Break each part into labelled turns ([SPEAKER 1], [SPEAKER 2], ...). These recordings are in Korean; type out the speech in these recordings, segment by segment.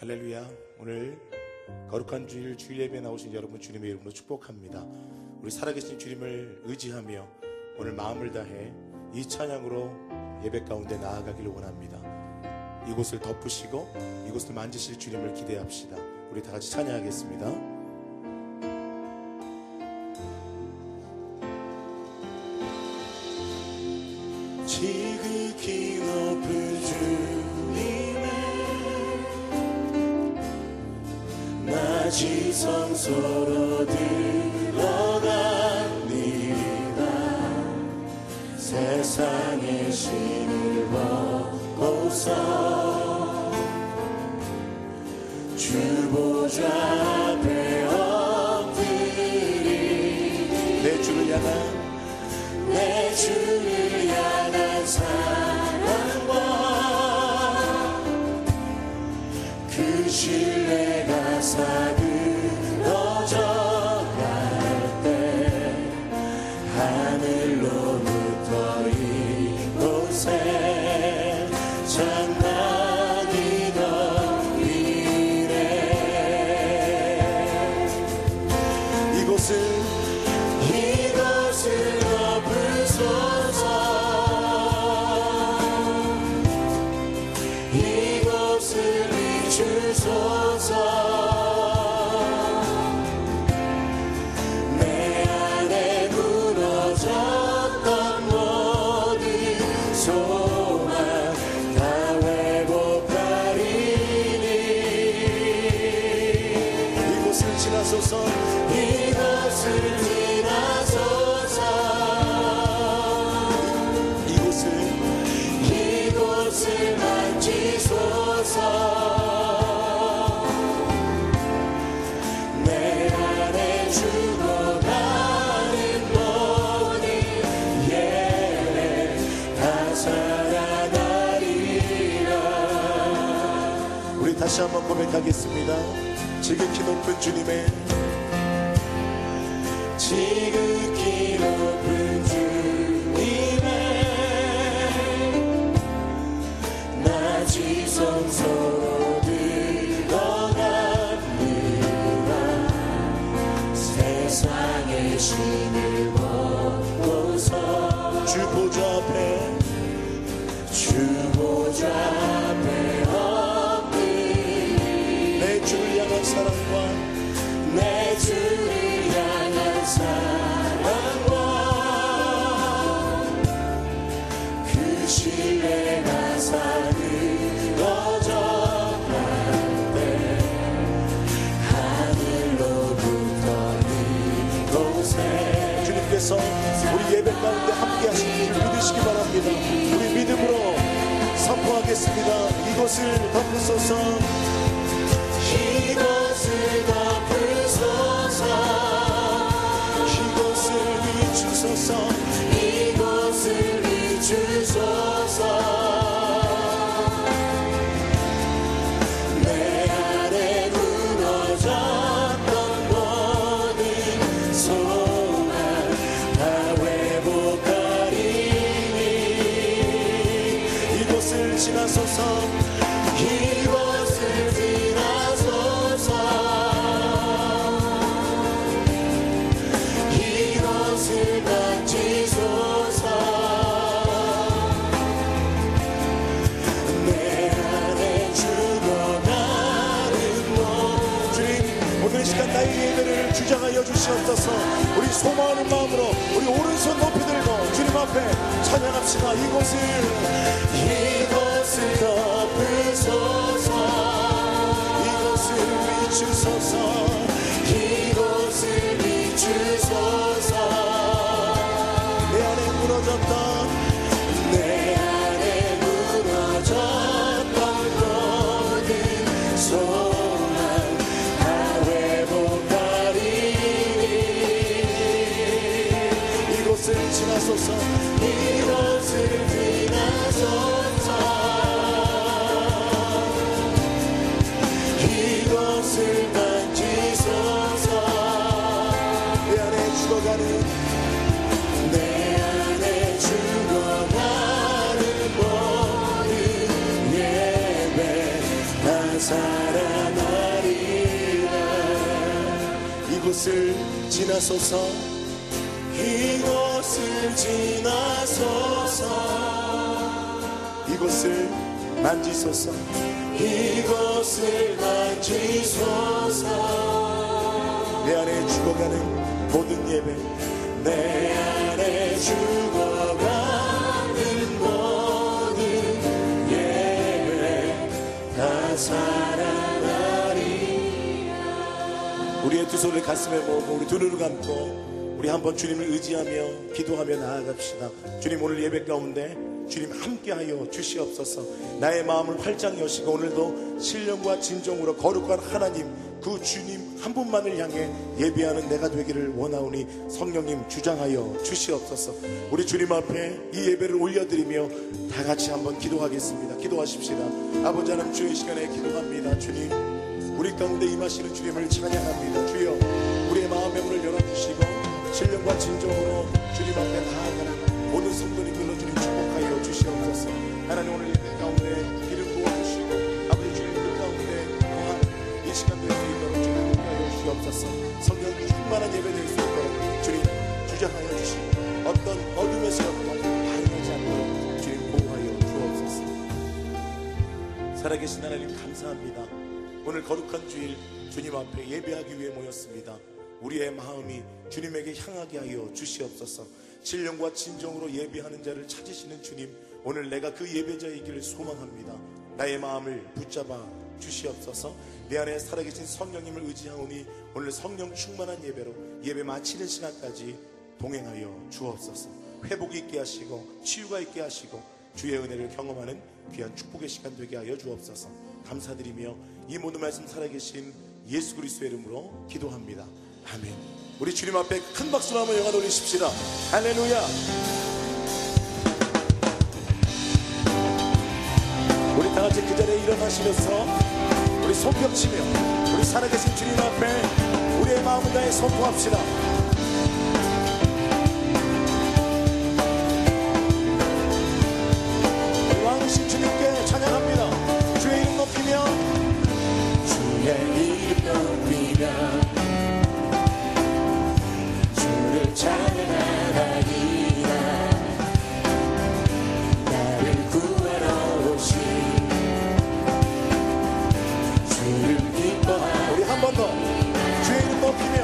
[SPEAKER 1] 할렐루야. 오늘 거룩한 주일 예배에 나오신 여러분 주님의 이름으로 축복합니다. 우리 살아계신 주님을 의지하며 오늘 마음을 다해 이 찬양으로 예배 가운데 나아가기를 원합니다. 이곳을 덮으시고 이곳을 만지실 주님을 기대합시다. 우리 다 같이 찬양하겠습니다. 지극히 높은 주님의 낮이 성소로 들어갑니다. 세상의 신을 벗고서 주 보좌 앞에 엎드리 내 주를 향한 사랑과 그 신뢰가 사그러져 갈 때 하늘로부터 이곳에 장막이 덮이네. 이곳을 덮으소서. 이곳을 비추소서. 내 안에 무너졌던 모든 소망 다 회복하리니. 이곳을 지나소서. 이곳을 지나소서. 이곳을 만지소서. 내 안에 죽어가는 모든 예배 다 살아나리라. 우리 다시 한번 고백하겠습니다. 지극히 높은 주님의 지극히 높은 주님의 낮이 성소로 들어갑니다. 세상의 신을 벗고서 주 보좌 앞에 엎드리 내 주를 향한 사랑과 내 주를 향한 사랑과 그 신뢰가 사그러져 갈 때 하늘로부터 이곳에 주님께서 우리 예배 가운데 함께 하시는 줄 믿으시기 바랍니다. 우리 믿음으로 선포하겠습니다. 이곳을 덮으소서. 이곳을 덮으소서. 이곳을 비추소서. 이곳을 비추소서. 내 안에 무너졌던 모든 소망 다 회복하리니. 이곳을 지나소서. 이곳을 지나소서. 이곳을 만지소서. 내 안에 죽어가는 주님, 오늘 이 시간 나의 예배를 주장하여 주시옵소서. 우리 소망하는 마음으로 우리 오른손 높이 들고 주님 앞에 찬양합시다. 이곳을 덮으소서. 이곳을 비추소서. 이곳을 비추소서. 내 안에 무너졌던 모든 소망 다 회복하리니. 이곳을 지나소서. 이곳을 지나소서. 이곳을 이곳을 지나소서 이곳을 지나소서 이곳을 만지소서 이곳을 만지소서 내 안에 죽어가는 모든 예배 내 안에 죽어가는 모든 예배 다 살아나리. 우리의 두 손을 가슴에 모으고 우리 두 눈을 감고 우리 한번 주님을 의지하며 기도하며 나아갑시다. 주님 오늘 예배 가운데 주님 함께하여 주시옵소서. 나의 마음을 활짝 여시고 오늘도 신령과 진정으로 거룩한 하나님 그 주님 한 분만을 향해 예배하는 내가 되기를 원하오니 성령님 주장하여 주시옵소서. 우리 주님 앞에 이 예배를 올려드리며 다 같이 한번 기도하겠습니다. 기도하십시다. 아버지 하나님 주의 시간에 기도합니다. 주님 우리 가운데 임하시는 주님을 찬양합니다. 주여 우리의 마음의 문을 열어주시고 신령과 진정으로 주님 앞에 나아가는 모든 성도님들로 주님 축복하여 주시옵소서. 하나님 오늘 예배 가운데 기름 부어주시고 아버지 주님 그 가운데 또한 이 시간도 있도록 주님 함께하여 주시옵소서. 성령 충만한 예배 될 수 있도록 주님 주장하여 주시고 어떤 어둠에서였던 방해하지 않도록 주님 보호하여 주옵소서. 살아계신 하나님 감사합니다. 오늘 거룩한 주일 주님 앞에 예배하기 위해 모였습니다. 우리의 마음이 주님에게 향하게 하여 주시옵소서. 신령과 진정으로 예배하는 자를 찾으시는 주님 오늘 내가 그 예배자이기를 소망합니다. 나의 마음을 붙잡아 주시옵소서. 내 안에 살아계신 성령님을 의지하오니 오늘 성령 충만한 예배로 예배 마치는 시간까지 동행하여 주옵소서. 회복이 있게 하시고 치유가 있게 하시고 주의 은혜를 경험하는 귀한 축복의 시간 되게 하여 주옵소서. 감사드리며 이 모든 말씀 살아계신 예수 그리스도의 이름으로 기도합니다. 아멘. 우리 주님 앞에 큰 박수로 한번 영광 돌리십시다. 할렐루야. 우리 다같이 그 자리에 일어나시면서 우리 손뼉치며 우리 살아계신 주님 앞에 우리의 마음을 다해 선포합시다. 우리 왕이신 주님께 찬양합니다. 주의 이름 높이며 주의 이름 높이며 주를 찬양하리라. 나를 구하러 오신 주를 기뻐하라. 우리 한 번 더 주의 이름 높이며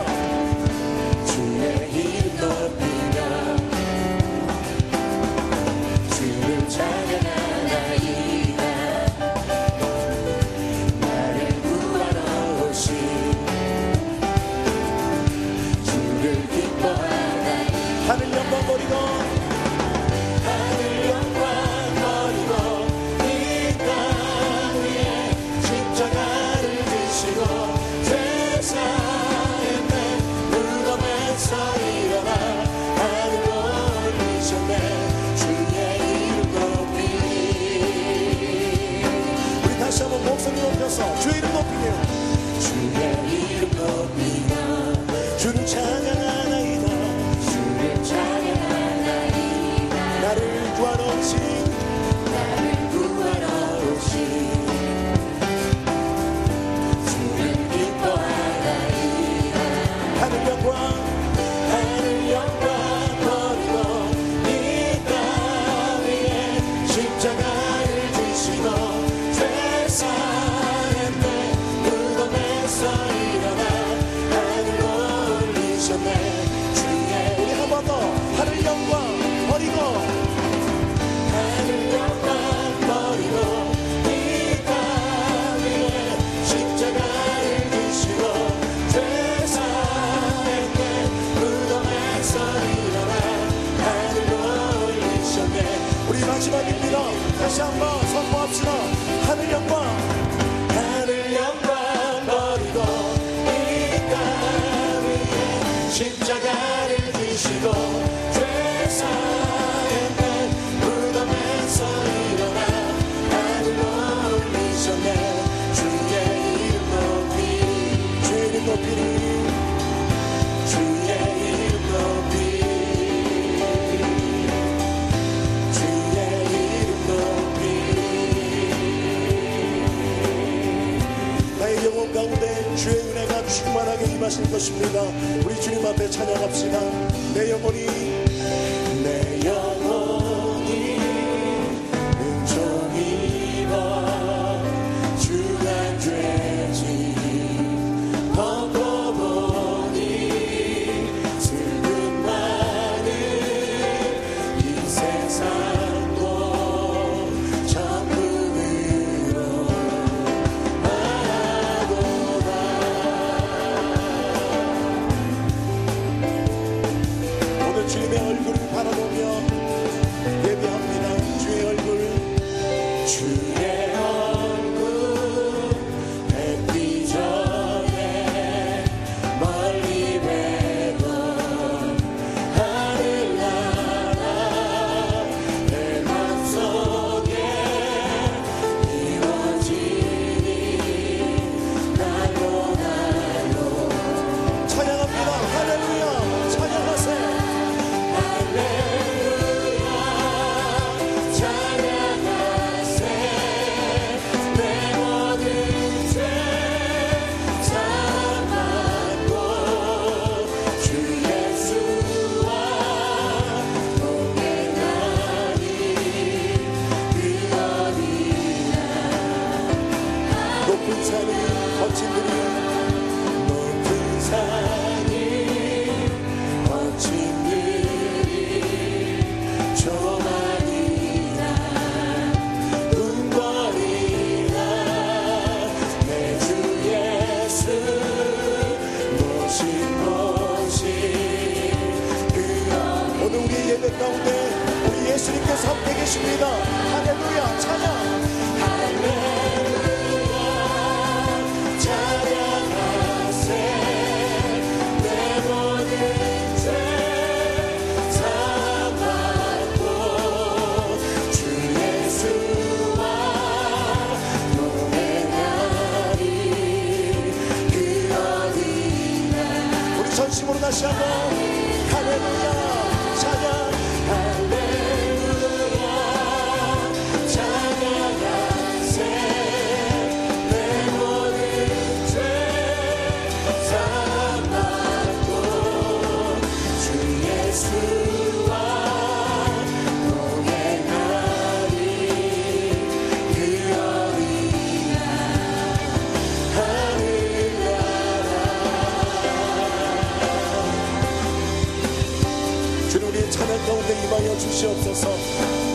[SPEAKER 1] 충만하게 임하실 것입니다. 우리 주님 앞에 찬양합시다. 내 영혼이 은총이 주간 죄지 벗고 보니 슬픔 많은 이 세상도 천국으로 말하도다. 오늘 주님의 얼굴을 바라보며 예배합니다. 주의 얼굴, 주의 얼굴 뵙기 전에 멀리 뵈던 하늘나라 내 맘속에 이루어지니 날로 날로 찬양합니다. 할렐루야. 찬양하세요. 오늘 우리의 예배 가운데 우리 예수님께서 함께 계십니다. 할렐루야. 찬양. 할렐루야. 찬양하세. 내 모든 죄 사함받고 주 예수와 동행하리 그 어디나. 우리 전심으로 다시 한번 할렐루야. 찬양. 할렐루야. 찬양하세. 내 모든 죄 사함받고 주 예수와 동행하리 그 어디나 하늘나라. 주님 우리의 찬양 가운데 임하여 주시옵소서.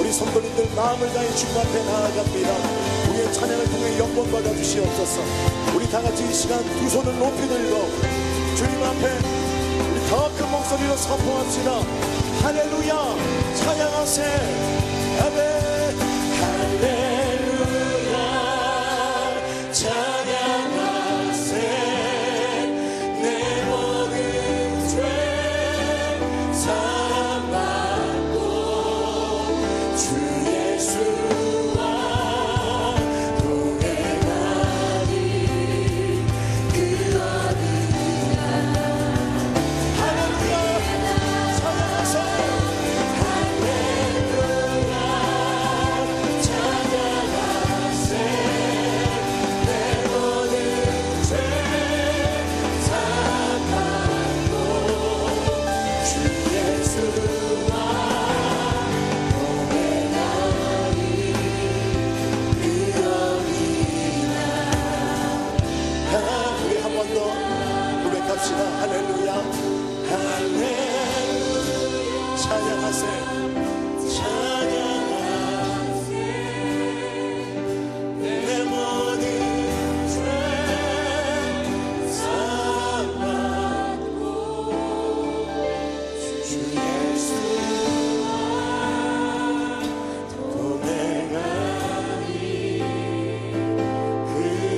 [SPEAKER 1] 우리 성도님들 마음을 다해 주님 앞에 나아갑니다. 우리의 찬양을 통해 영광 받아 주시옵소서. 우리 다같이 이 시간 두 손을 높이 들고 주님 앞에 우리 더 큰 목소리로 선포합시다. 할렐루야. 찬양하세. 아멘. 할렐루야. 찬양하세. 내 모든 죄 사함받고 주 예수와 동행하리 그 어디나. 할렐루야. 찬양하세. 할렐루야. 찬양하세. 내 모든 죄 사함받고 주 예수와 동행하리 그 어디나. 우리 한 번 더 고백합시다. 할렐루야. 할렐루야. 찬양하세요. 찬양하세. 내 모든 죄 사함받고 주 예수와 동행하리 그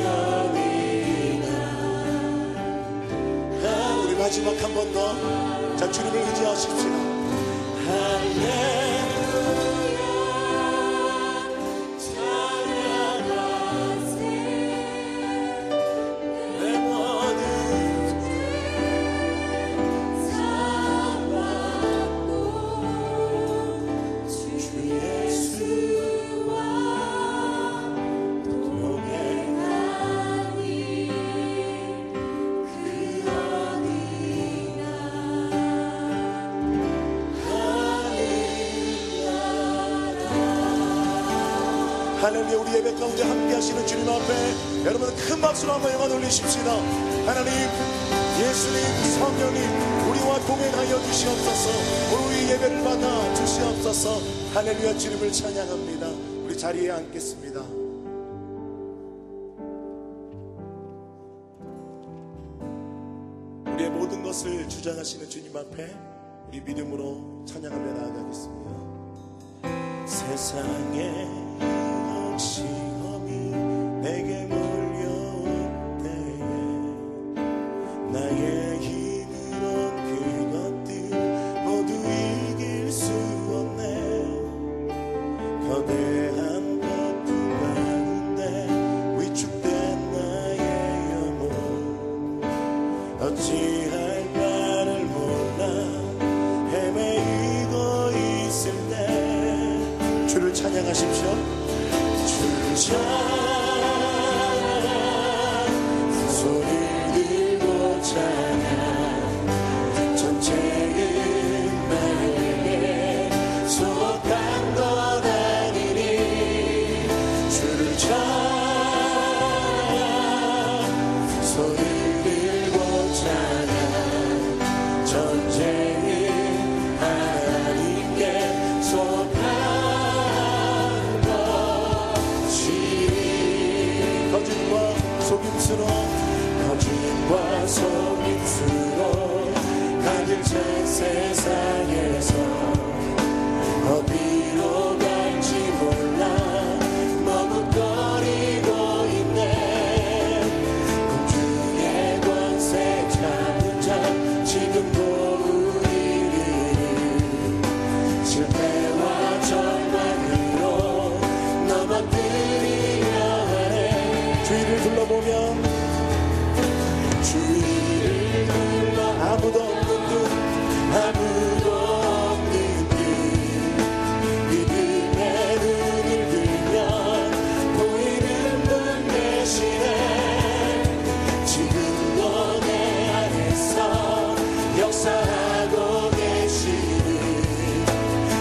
[SPEAKER 1] 어디나. 우리 마지막 한 번 더. 자, 주님을 의지하십시다. 할렐루야. 찬양하세. 내 모든 죄 사함받고 주 예수와 동행하리 그 할렐루야. 우리 예배 가운데 함께 하시는 주님 앞에 여러분 큰 박수로 한번 영광 올리십시다. 하나님, 예수님, 성령님, 우리와 동행하여 주시옵소서. 우리 예배를 받아 주시옵소서. 할렐루야. 주님을 찬양합니다. 우리 자리에 앉겠습니다. 우리의 모든 것을 주장하시는 주님 앞에 우리 믿음으로 찬양하며 나아가겠습니다. 세상에 시험이 내게 몰려올 때에 나의 힘으로 그것들 모두 이길 수 없네. 거대한 폭풍 가운데 위축된 나의 영혼 어찌할 바를 몰라 헤매이고 있을 때 주를 찬양하십시오. 주를 찬양 소리 들고 찬양 전쟁은 나에게 속한 것 아니니 주를 찬양 소리 들고 찬양 전쟁은 하나님께 속한 거짓과 속임수로 가득 찬 세상에서 어디로 갈지 몰라 머뭇거리고 있네. 공중의 권세 잡은 자 지금도 우리를 실패와 절망으로 넘어뜨리려 하네. 주위를 둘러보면 주위를 둘러 아무도 없는 듯 아무도 없는 듯 믿음의 눈을 들면 보이는 분 대신에 지금도 내 안에서 역사하고 계시는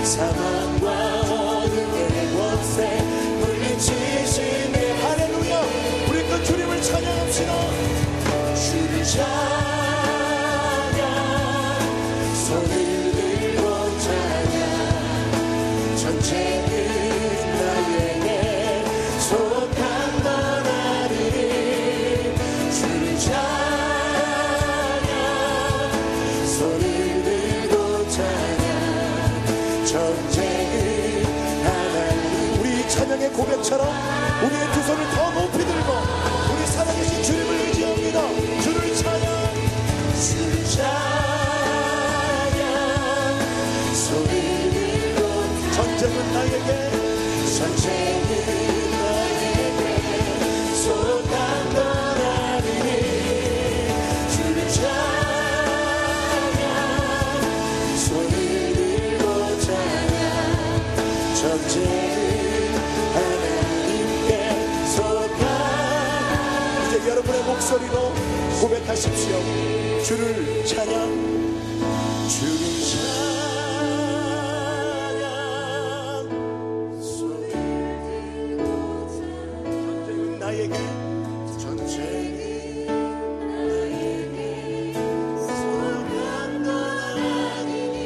[SPEAKER 1] 사망과 어둠의 권세 물리치시네. 할렐루야. 우리 그 주님을 찬양합시다. 주를 찬양 손을 들고 찬양 전쟁은 나에게 속한 건 아니니 주를 찬양 손을 들고 찬양 전쟁은 하나님. 우리 찬양의 고백처럼 우리의 두 손을 더 높이 들고 우리 살아계신 주님을 의지합니다. 주를 찬양 주를 찬양 소리 들고 전쟁은 나에게 속한 건 아니니 주를 찬양 소리 들고 찬양 전쟁은 하나님께 속한. 이제 여러분의 목소리로 고백하십시오. 주를 찬양 주를 찬양 소리 들고 전쟁은 나에게 속한 건 아니니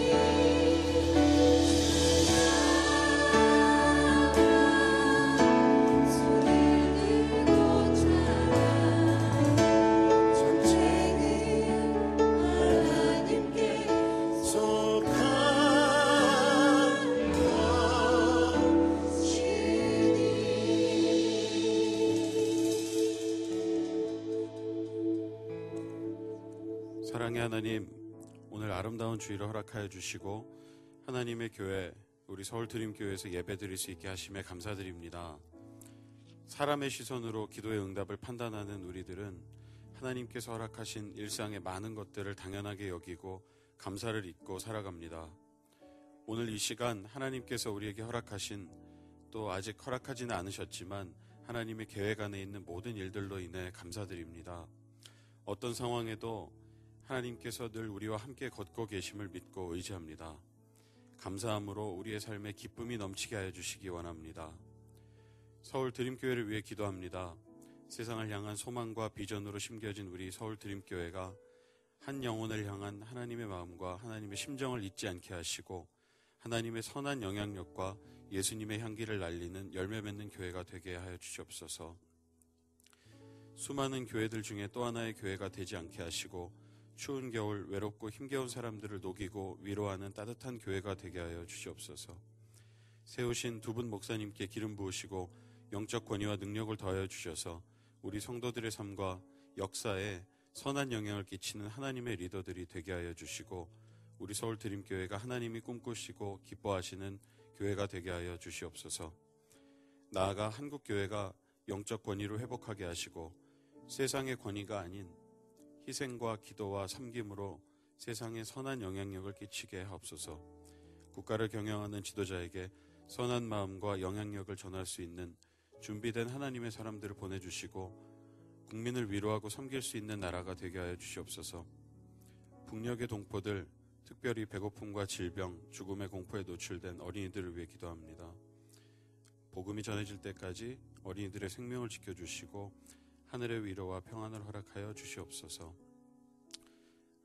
[SPEAKER 2] 사랑의 하나님, 오늘 아름다운 주일을 허락하여 주시고 하나님의 교회, 우리 서울드림교회에서 예배드릴 수 있게 하심에 감사드립니다. 사람의 시선으로 기도의 응답을 판단하는 우리들은 하나님께서 허락하신 일상의 많은 것들을 당연하게 여기고 감사를 잊고 살아갑니다. 오늘 이 시간 하나님께서 우리에게 허락하신, 또 아직 허락하지는 않으셨지만 하나님의 계획 안에 있는 모든 일들로 인해 감사드립니다. 어떤 상황에도 하나님께서 늘 우리와 함께 걷고 계심을 믿고 의지합니다. 감사함으로 우리의 삶에 기쁨이 넘치게 하여 주시기 원합니다. 서울 드림교회를 위해 기도합니다. 세상을 향한 소망과 비전으로 심겨진 우리 서울 드림교회가 한 영혼을 향한 하나님의 마음과 하나님의 심정을 잊지 않게 하시고 하나님의 선한 영향력과 예수님의 향기를 날리는 열매 맺는 교회가 되게 하여 주시옵소서. 수많은 교회들 중에 또 하나의 교회가 되지 않게 하시고 추운 겨울 외롭고 힘겨운 사람들을 녹이고 위로하는 따뜻한 교회가 되게 하여 주시옵소서. 세우신 두 분 목사님께 기름 부으시고 영적 권위와 능력을 더하여 주셔서 우리 성도들의 삶과 역사에 선한 영향을 끼치는 하나님의 리더들이 되게 하여 주시고 우리 서울 드림교회가 하나님이 꿈꾸시고 기뻐하시는 교회가 되게 하여 주시옵소서. 나아가 한국교회가 영적 권위로 회복하게 하시고 세상의 권위가 아닌 희생과 기도와 섬김으로 세상에 선한 영향력을 끼치게 하옵소서. 국가를 경영하는 지도자에게 선한 마음과 영향력을 전할 수 있는 준비된 하나님의 사람들을 보내주시고 국민을 위로하고 섬길 수 있는 나라가 되게 하여 주시옵소서. 북녘의 동포들, 특별히 배고픔과 질병, 죽음의 공포에 노출된 어린이들을 위해 기도합니다. 복음이 전해질 때까지 어린이들의 생명을 지켜주시고 하늘의 위로와 평안을 허락하여 주시옵소서.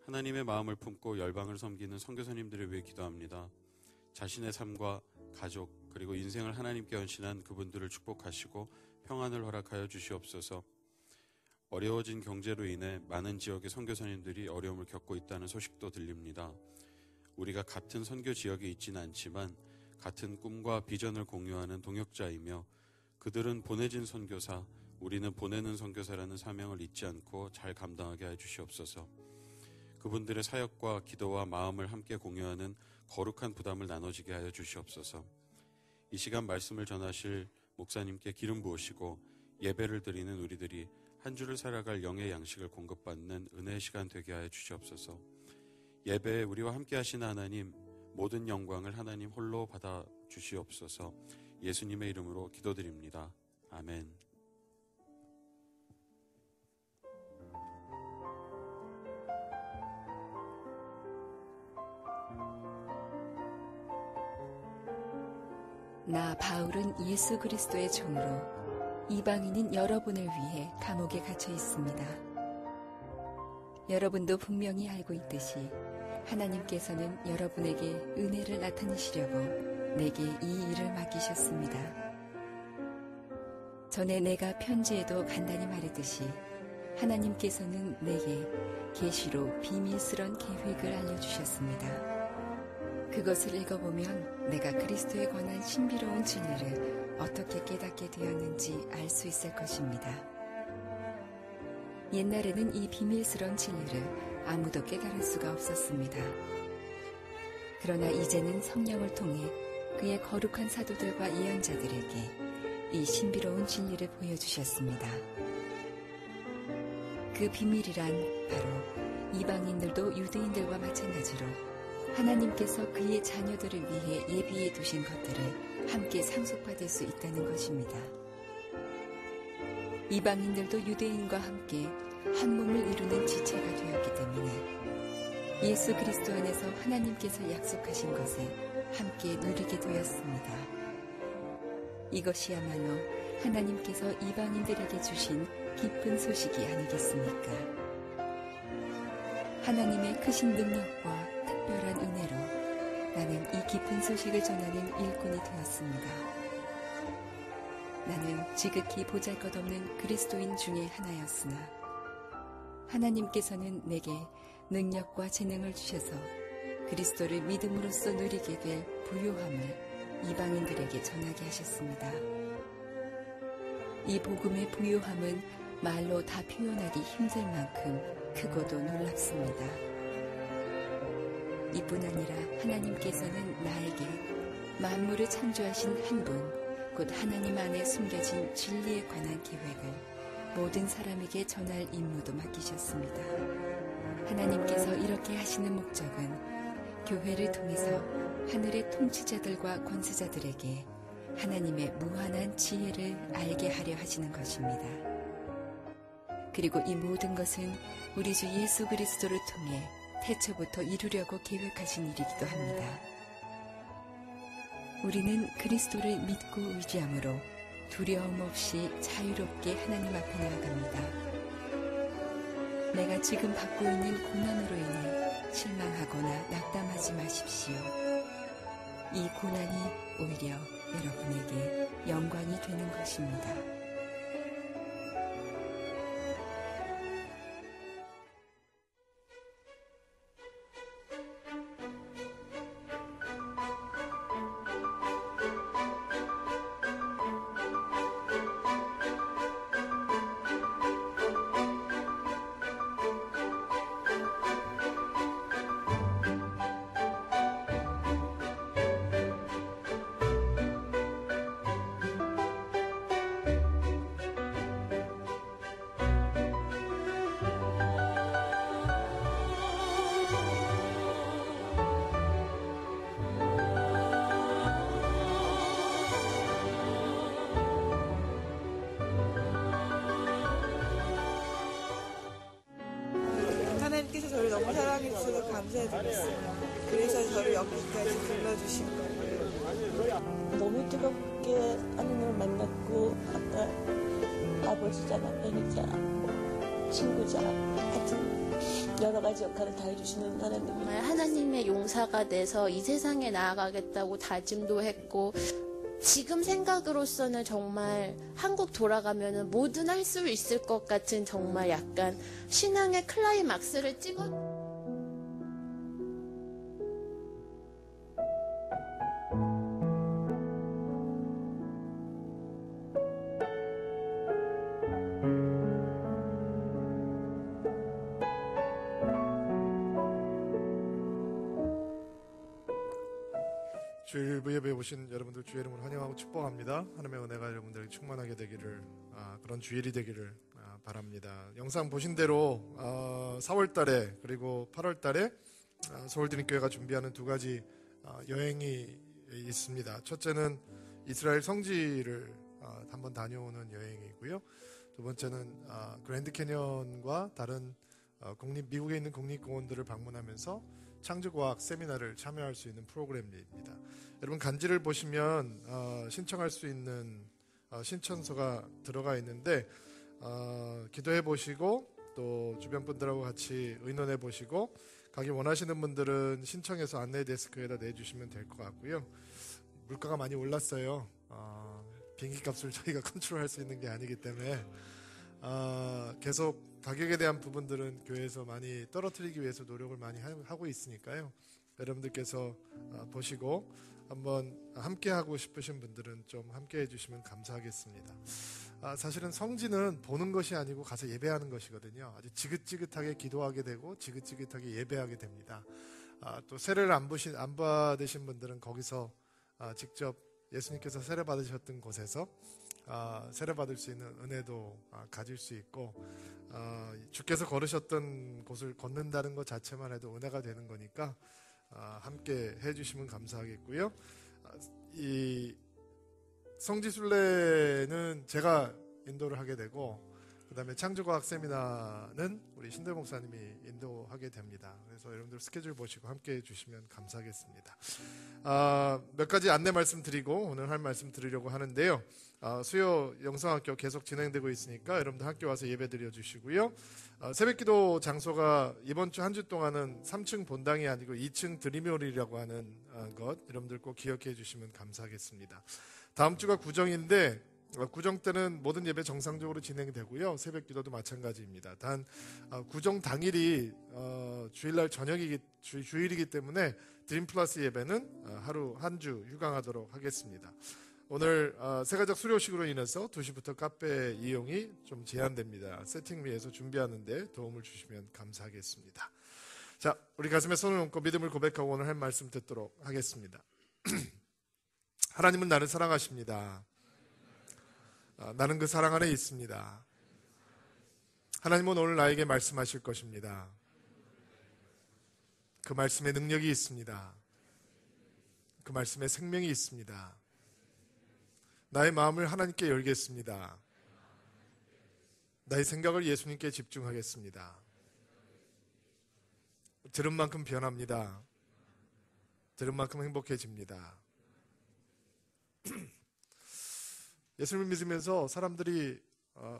[SPEAKER 2] 하나님의 마음을 품고 열방을 섬기는 선교사님들을 위해 기도합니다. 자신의 삶과 가족 그리고 인생을 하나님께 헌신한 그분들을 축복하시고 평안을 허락하여 주시옵소서. 어려워진 경제로 인해 많은 지역의 선교사님들이 어려움을 겪고 있다는 소식도 들립니다. 우리가 같은 선교 지역에 있지는 않지만 같은 꿈과 비전을 공유하는 동역자이며 그들은 보내진 선교사, 우리는 보내는 선교사라는 사명을 잊지 않고 잘 감당하게 해 주시옵소서. 그분들의 사역과 기도와 마음을 함께 공유하는 거룩한 부담을 나눠지게 하여 주시옵소서. 이 시간 말씀을 전하실 목사님께 기름 부으시고 예배를 드리는 우리들이 한 주를 살아갈 영의 양식을 공급받는 은혜의 시간 되게 하여 주시옵소서. 예배에 우리와 함께 하시는 하나님, 모든 영광을 하나님 홀로 받아 주시옵소서. 예수님의 이름으로 기도드립니다. 아멘.
[SPEAKER 3] 나 바울은 예수 그리스도의 종으로 이방인인 여러분을 위해 감옥에 갇혀 있습니다. 여러분도 분명히 알고 있듯이 하나님께서는 여러분에게 은혜를 나타내시려고 내게 이 일을 맡기셨습니다. 전에 내가 편지에도 간단히 말했듯이 하나님께서는 내게 계시로 비밀스런 계획을 알려주셨습니다. 그것을 읽어보면 내가 그리스도에 관한 신비로운 진리를 어떻게 깨닫게 되었는지 알 수 있을 것입니다. 옛날에는 이 비밀스러운 진리를 아무도 깨달을 수가 없었습니다. 그러나 이제는 성령을 통해 그의 거룩한 사도들과 예언자들에게 이 신비로운 진리를 보여주셨습니다. 그 비밀이란 바로 이방인들도 유대인들과 마찬가지로 하나님께서 그의 자녀들을 위해 예비해 두신 것들을 함께 상속받을 수 있다는 것입니다. 이방인들도 유대인과 함께 한 몸을 이루는 지체가 되었기 때문에 예수 그리스도 안에서 하나님께서 약속하신 것을 함께 누리게 되었습니다. 이것이야말로 하나님께서 이방인들에게 주신 기쁜 소식이 아니겠습니까? 하나님의 크신 능력과 특별한 은혜로 나는 이 기쁜 소식을 전하는 일꾼이 되었습니다. 나는 지극히 보잘것없는 그리스도인 중에 하나였으나 하나님께서는 내게 능력과 재능을 주셔서 그리스도를 믿음으로써 누리게 될 부요함을 이방인들에게 전하게 하셨습니다. 이 복음의 부요함은 말로 다 표현하기 힘들 만큼 크고도 놀랍습니다. 이뿐 아니라 하나님께서는 나에게 만물을 창조하신 한 분, 곧 하나님 안에 숨겨진 진리에 관한 계획을 모든 사람에게 전할 임무도 맡기셨습니다. 하나님께서 이렇게 하시는 목적은 교회를 통해서 하늘의 통치자들과 권세자들에게 하나님의 무한한 지혜를 알게 하려 하시는 것입니다. 그리고 이 모든 것은 우리 주 예수 그리스도를 통해 태초부터 이루려고 계획하신 일이기도 합니다. 우리는 그리스도를 믿고 의지함으로 두려움 없이 자유롭게 하나님 앞에 나아갑니다. 내가 지금 받고 있는 고난으로 인해 실망하거나 낙담하지 마십시오. 이 고난이 오히려 여러분에게 영광이 되는 것입니다.
[SPEAKER 4] 하나님께서 저를 너무 사랑해 주셔서 감사드렸어요. 그래서 저를 여기까지 불러주신 거예요.
[SPEAKER 5] 너무 뜨겁게 하나님을 만났고 아까 아버지자 남편이자 뭐 친구자 같은 여러 가지 역할을 다 해주시는 하나님.
[SPEAKER 6] 정말 하나님의 용사가 돼서 이 세상에 나아가겠다고 다짐도 했고, 지금 생각으로서는 정말 한국 돌아가면은 뭐든 할 수 있을 것 같은 정말 약간 신앙의 클라이막스를 찍어.
[SPEAKER 7] 주일 예배에 오신 여러분들 주의 이름으로 환영하고 축복합니다. 하나님의 은혜가 여러분들에게 충만하게 되기를, 그런 주일이 되기를 바랍니다. 영상 보신 대로 4월달에 그리고 8월달에 서울드림교회가 준비하는 두 가지 여행이 있습니다. 첫째는 이스라엘 성지를 한번 다녀오는 여행이고요. 두 번째는 그랜드 캐년과 다른 미국에 있는 국립공원들을 방문하면서 창조과학 세미나를 참여할 수 있는 프로그램입니다. 여러분 간지를 보시면 신청할 수 있는 신청서가 들어가 있는데 기도해 보시고 또 주변 분들하고 같이 의논해 보시고 가기 원하시는 분들은 신청해서 안내 데스크에다 내주시면 될 것 같고요. 물가가 많이 올랐어요. 비행기 값을 저희가 컨트롤할 수 있는 게 아니기 때문에 계속 가격에 대한 부분들은 교회에서 많이 떨어뜨리기 위해서 노력을 많이 하고 있으니까요. 여러분들께서 보시고 한번 함께 하고 싶으신 분들은 좀 함께 해주시면 감사하겠습니다. 사실은 성지는 보는 것이 아니고 가서 예배하는 것이거든요. 아주 지긋지긋하게 기도하게 되고 지긋지긋하게 예배하게 됩니다. 또 세례를 안 받으신 분들은 거기서 직접 예수님께서 세례 받으셨던 곳에서 세례 받을 수 있는 은혜도 가질 수 있고, 주께서 걸으셨던 곳을 걷는다는 것 자체만 해도 은혜가 되는 거니까 함께 해주시면 감사하겠고요. 이 성지순례는 제가 인도를 하게 되고, 그 다음에 창조과학 세미나는 우리 신대 목사님이 인도하게 됩니다. 그래서 여러분들 스케줄 보시고 함께 해주시면 감사하겠습니다. 몇 가지 안내 말씀드리고 오늘 할 말씀 드리려고 하는데요. 수요 영성학교 계속 진행되고 있으니까 여러분들 학교 와서 예배 드려주시고요. 새벽기도 장소가 이번 주 한 주 동안은 3층 본당이 아니고 2층 드림홀이라고 하는 것 여러분들 꼭 기억해 주시면 감사하겠습니다. 다음 주가 구정인데 구정 때는 모든 예배 정상적으로 진행되고요. 새벽기도도 마찬가지입니다. 단 구정 당일이 주일날 주일이기 때문에 드림 플러스 예배는 하루 한 주 휴강하도록 하겠습니다. 오늘 세가족 수료식으로 인해서 2시부터 카페 이용이 좀 제한됩니다. 세팅위에서 준비하는데 도움을 주시면 감사하겠습니다. 자, 우리 가슴에 손을 얹고 믿음을 고백하고 오늘 할 말씀 듣도록 하겠습니다. 하나님은 나를 사랑하십니다. 나는 그 사랑 안에 있습니다. 하나님은 오늘 나에게 말씀하실 것입니다. 그 말씀에 능력이 있습니다. 그 말씀에 생명이 있습니다. 나의 마음을 하나님께 열겠습니다. 나의 생각을 예수님께 집중하겠습니다. 들은 만큼 변합니다. 들은 만큼 행복해집니다. 예수님을 믿으면서 사람들이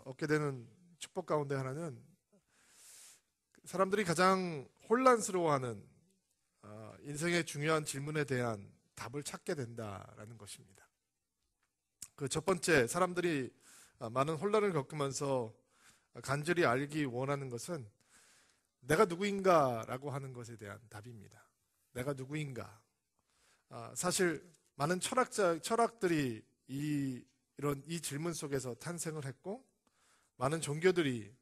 [SPEAKER 7] 얻게 되는 축복 가운데 하나는 사람들이 가장 혼란스러워하는 인생의 중요한 질문에 대한 답을 찾게 된다라는 것입니다. 그 첫 번째, 사람들이 많은 혼란을 겪으면서 간절히 알기 원하는 것은 내가 누구인가라고 하는 것에 대한 답입니다. 내가 누구인가. 사실 많은 철학들이 이 질문 속에서 탄생을 했고, 많은 종교들이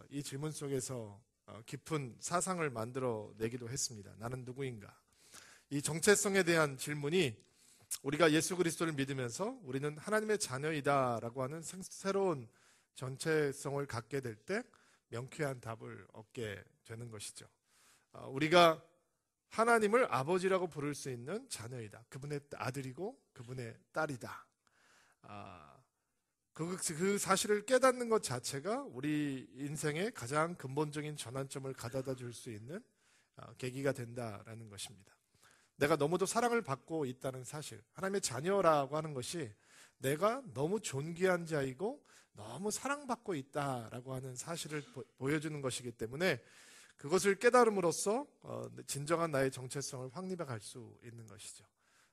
[SPEAKER 7] 이 질문 속에서 깊은 사상을 만들어내기도 했습니다. 나는 누구인가. 이 정체성에 대한 질문이 우리가 예수 그리스도를 믿으면서 우리는 하나님의 자녀이다라고 하는 새로운 정체성을 갖게 될 때 명쾌한 답을 얻게 되는 것이죠. 우리가 하나님을 아버지라고 부를 수 있는 자녀이다. 그분의 아들이고 그분의 딸이다. 그 사실을 깨닫는 것 자체가 우리 인생의 가장 근본적인 전환점을 가져다 줄 수 있는 계기가 된다라는 것입니다. 내가 너무도 사랑을 받고 있다는 사실, 하나님의 자녀라고 하는 것이 내가 너무 존귀한 자이고 너무 사랑받고 있다라고 하는 사실을 보여주는 것이기 때문에 그것을 깨달음으로써 진정한 나의 정체성을 확립해 갈 수 있는 것이죠.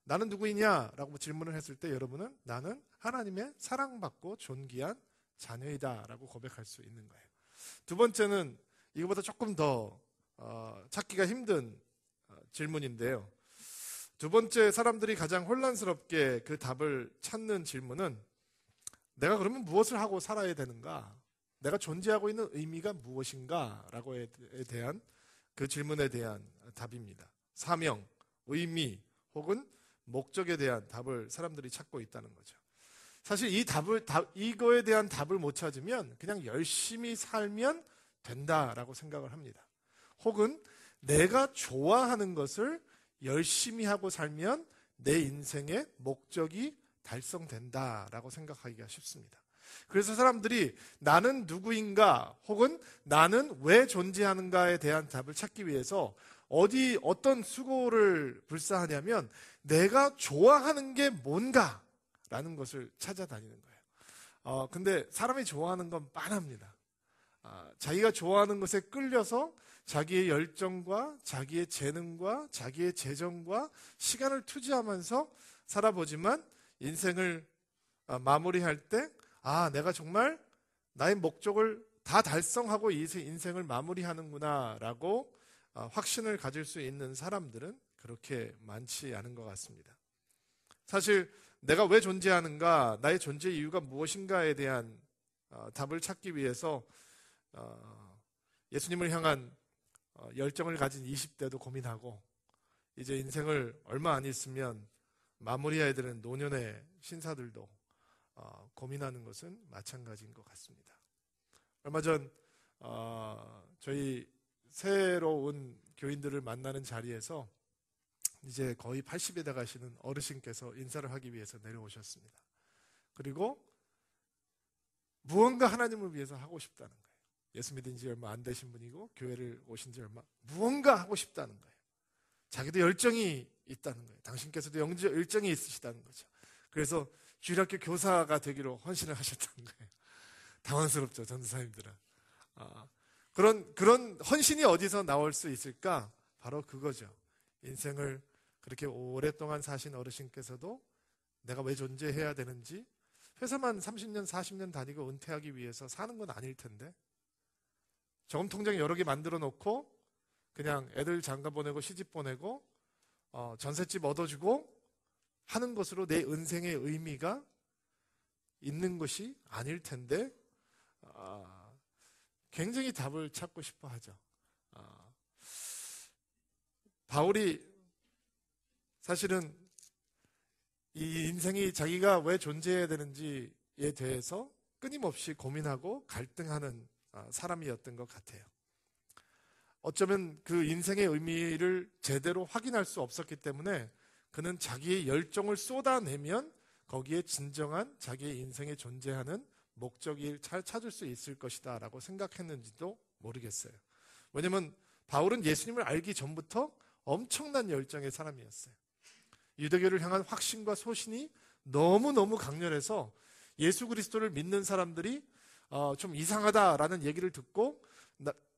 [SPEAKER 7] 나는 누구이냐라고 질문을 했을 때 여러분은 나는 하나님의 사랑받고 존귀한 자녀이다라고 고백할 수 있는 거예요. 두 번째는 이거보다 조금 더 찾기가 힘든 질문인데요. 두 번째, 사람들이 가장 혼란스럽게 그 답을 찾는 질문은 내가 그러면 무엇을 하고 살아야 되는가? 내가 존재하고 있는 의미가 무엇인가? 라고에 대한 그 질문에 대한 답입니다. 사명, 의미 혹은 목적에 대한 답을 사람들이 찾고 있다는 거죠. 사실 이거에 대한 답을 못 찾으면 그냥 열심히 살면 된다라고 생각을 합니다. 혹은 내가 좋아하는 것을 열심히 하고 살면 내 인생의 목적이 달성된다라고 생각하기가 쉽습니다. 그래서 사람들이 나는 누구인가 혹은 나는 왜 존재하는가에 대한 답을 찾기 위해서 어떤 수고를 불사하냐면 내가 좋아하는 게 뭔가라는 것을 찾아다니는 거예요. 근데 사람이 좋아하는 건 빤합니다. 자기가 좋아하는 것에 끌려서 자기의 열정과 자기의 재능과 자기의 재정과 시간을 투자하면서 살아보지만 인생을 마무리할 때 내가 정말 나의 목적을 다 달성하고 이 인생을 마무리하는구나 라고 확신을 가질 수 있는 사람들은 그렇게 많지 않은 것 같습니다. 사실 내가 왜 존재하는가, 나의 존재 이유가 무엇인가에 대한 답을 찾기 위해서 예수님을 향한 열정을 가진 20대도 고민하고 이제 인생을 얼마 안 있으면 마무리해야 되는 노년의 신사들도 고민하는 것은 마찬가지인 것 같습니다. 얼마 전 저희 새로운 교인들을 만나는 자리에서 이제 거의 80에 돼가시는 어르신께서 인사를 하기 위해서 내려오셨습니다. 그리고 무언가 하나님을 위해서 하고 싶다는 거예요. 예수 믿은 지 얼마 안 되신 분이고 교회를 오신 지 무언가 하고 싶다는 거예요. 자기도 열정이 있다는 거예요. 당신께서도 열정이 있으시다는 거죠. 그래서 주일학교 교사가 되기로 헌신을 하셨다는 거예요. 당황스럽죠, 전도사님들은. 그런 헌신이 어디서 나올 수 있을까? 바로 그거죠. 인생을 그렇게 오랫동안 사신 어르신께서도 내가 왜 존재해야 되는지, 회사만 30년, 40년 다니고 은퇴하기 위해서 사는 건 아닐 텐데, 저금통장 여러 개 만들어 놓고 그냥 애들 장가 보내고 시집 보내고 전셋집 얻어주고 하는 것으로 내 인생의 의미가 있는 것이 아닐 텐데 굉장히 답을 찾고 싶어 하죠. 바울이 사실은 이 인생이 자기가 왜 존재해야 되는지에 대해서 끊임없이 고민하고 갈등하는 사람이었던 것 같아요. 어쩌면 그 인생의 의미를 제대로 확인할 수 없었기 때문에 그는 자기의 열정을 쏟아내면 거기에 진정한 자기의 인생에 존재하는 목적을 찾을 수 있을 것이다 라고 생각했는지도 모르겠어요. 왜냐하면 바울은 예수님을 알기 전부터 엄청난 열정의 사람이었어요. 유대교를 향한 확신과 소신이 너무너무 강렬해서 예수 그리스도를 믿는 사람들이 좀 이상하다라는 얘기를 듣고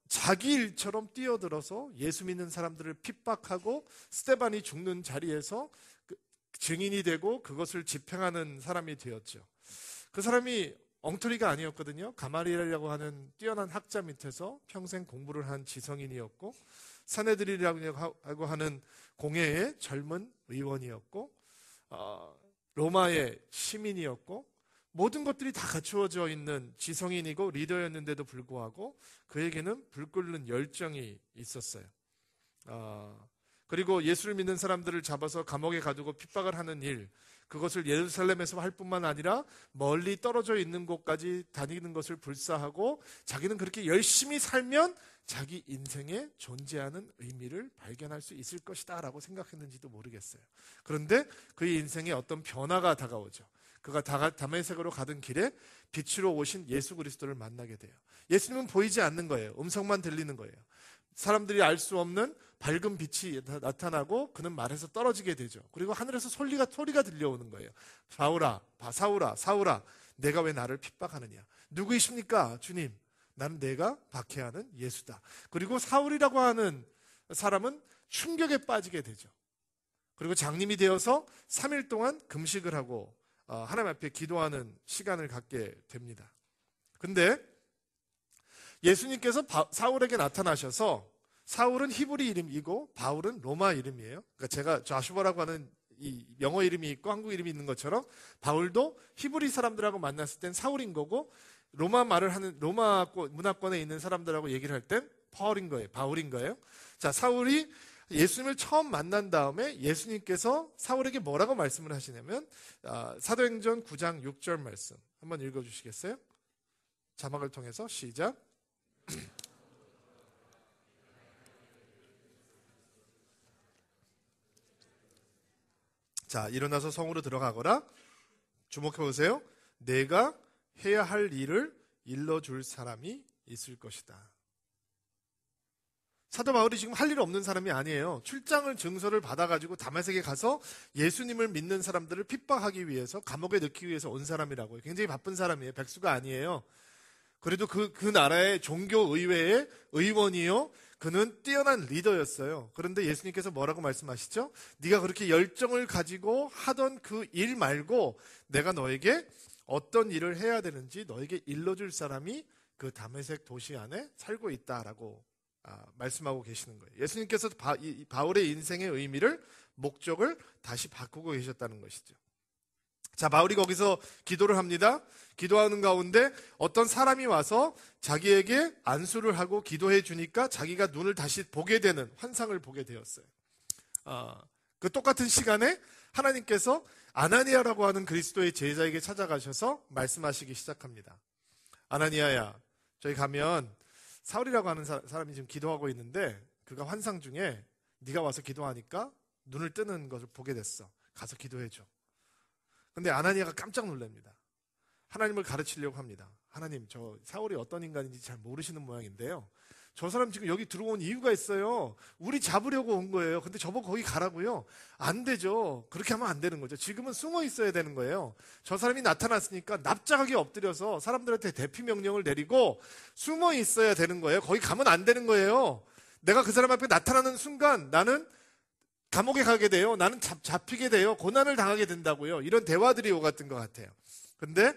[SPEAKER 7] 자기 일처럼 뛰어들어서 예수 믿는 사람들을 핍박하고 스데반이 죽는 자리에서 증인이 되고 그것을 집행하는 사람이 되었죠. 그 사람이 엉터리가 아니었거든요. 가마리엘이라고 하는 뛰어난 학자 밑에서 평생 공부를 한 지성인이었고, 사네드린이라고 하는 공회의 젊은 의원이었고, 로마의 시민이었고, 모든 것들이 다 갖추어져 있는 지성인이고 리더였는데도 불구하고 그에게는 불 끓는 열정이 있었어요. 그리고 예수를 믿는 사람들을 잡아서 감옥에 가두고 핍박을 하는 일, 그것을 예루살렘에서 할 뿐만 아니라 멀리 떨어져 있는 곳까지 다니는 것을 불사하고 자기는 그렇게 열심히 살면 자기 인생에 존재하는 의미를 발견할 수 있을 것이다 라고 생각했는지도 모르겠어요. 그런데 그의 인생에 어떤 변화가 다가오죠. 그가 다메섹으로 가던 길에 빛으로 오신 예수 그리스도를 만나게 돼요. 예수님은 보이지 않는 거예요. 음성만 들리는 거예요. 사람들이 알 수 없는 밝은 빛이 나타나고 그는 말에서 떨어지게 되죠. 그리고 하늘에서 소리가 들려오는 거예요. 사울아, 내가 왜 나를 핍박하느냐? 누구이십니까? 주님, 나는 내가 박해하는 예수다. 그리고 사울이라고 하는 사람은 충격에 빠지게 되죠. 그리고 장님이 되어서 3일 동안 금식을 하고 하나님 앞에 기도하는 시간을 갖게 됩니다. 근데 예수님께서 사울에게 나타나셔서, 사울은 히브리 이름이고 바울은 로마 이름이에요. 그러니까 제가 좌슈버라고 하는 이 영어 이름이 있고 한국 이름이 있는 것처럼 바울도 히브리 사람들하고 만났을 땐 사울인 거고, 로마 말을 하는 로마 문화권에 있는 사람들하고 얘기를 할 땐 바울인 거예요. 자, 사울이 예수님을 처음 만난 다음에 예수님께서 사울에게 뭐라고 말씀을 하시냐면, 사도행전 9장 6절 말씀 한번 읽어주시겠어요? 자막을 통해서 시작. 자, 일어나서 성으로 들어가거라. 주목해 보세요. 내가 해야 할 일을 일러줄 사람이 있을 것이다. 사도 바울이 지금 할 일 없는 사람이 아니에요. 출장을 증서를 받아가지고 다메섹에 가서 예수님을 믿는 사람들을 핍박하기 위해서, 감옥에 넣기 위해서 온 사람이라고요. 굉장히 바쁜 사람이에요. 백수가 아니에요. 그래도 그 나라의 종교의회의 의원이요, 그는 뛰어난 리더였어요. 그런데 예수님께서 뭐라고 말씀하시죠? 네가 그렇게 열정을 가지고 하던 그 일 말고 내가 너에게 어떤 일을 해야 되는지 너에게 일러줄 사람이 그 다메섹 도시 안에 살고 있다라고 말씀하고 계시는 거예요. 예수님께서 바울의 인생의 의미를, 목적을 다시 바꾸고 계셨다는 것이죠. 자, 바울이 거기서 기도를 합니다. 기도하는 가운데 어떤 사람이 와서 자기에게 안수를 하고 기도해 주니까 자기가 눈을 다시 보게 되는 환상을 보게 되었어요. 그 똑같은 시간에 하나님께서 아나니아라고 하는 그리스도의 제자에게 찾아가셔서 말씀하시기 시작합니다. 아나니아야, 저희 가면 사울이라고 하는 사람이 지금 기도하고 있는데 그가 환상 중에 네가 와서 기도하니까 눈을 뜨는 것을 보게 됐어. 가서 기도해 줘. 근데 아나니아가 깜짝 놀랍니다. 하나님을 가르치려고 합니다. 하나님, 저 사울이 어떤 인간인지 잘 모르시는 모양인데요, 저 사람 지금 여기 들어온 이유가 있어요. 우리 잡으려고 온 거예요. 근데 저보고 거기 가라고요? 안 되죠. 그렇게 하면 안 되는 거죠. 지금은 숨어 있어야 되는 거예요. 저 사람이 나타났으니까 납작하게 엎드려서 사람들한테 대피 명령을 내리고 숨어 있어야 되는 거예요. 거기 가면 안 되는 거예요. 내가 그 사람 앞에 나타나는 순간 나는 감옥에 가게 돼요. 나는 잡히게 돼요. 고난을 당하게 된다고요. 이런 대화들이 오갔던 것 같아요. 근데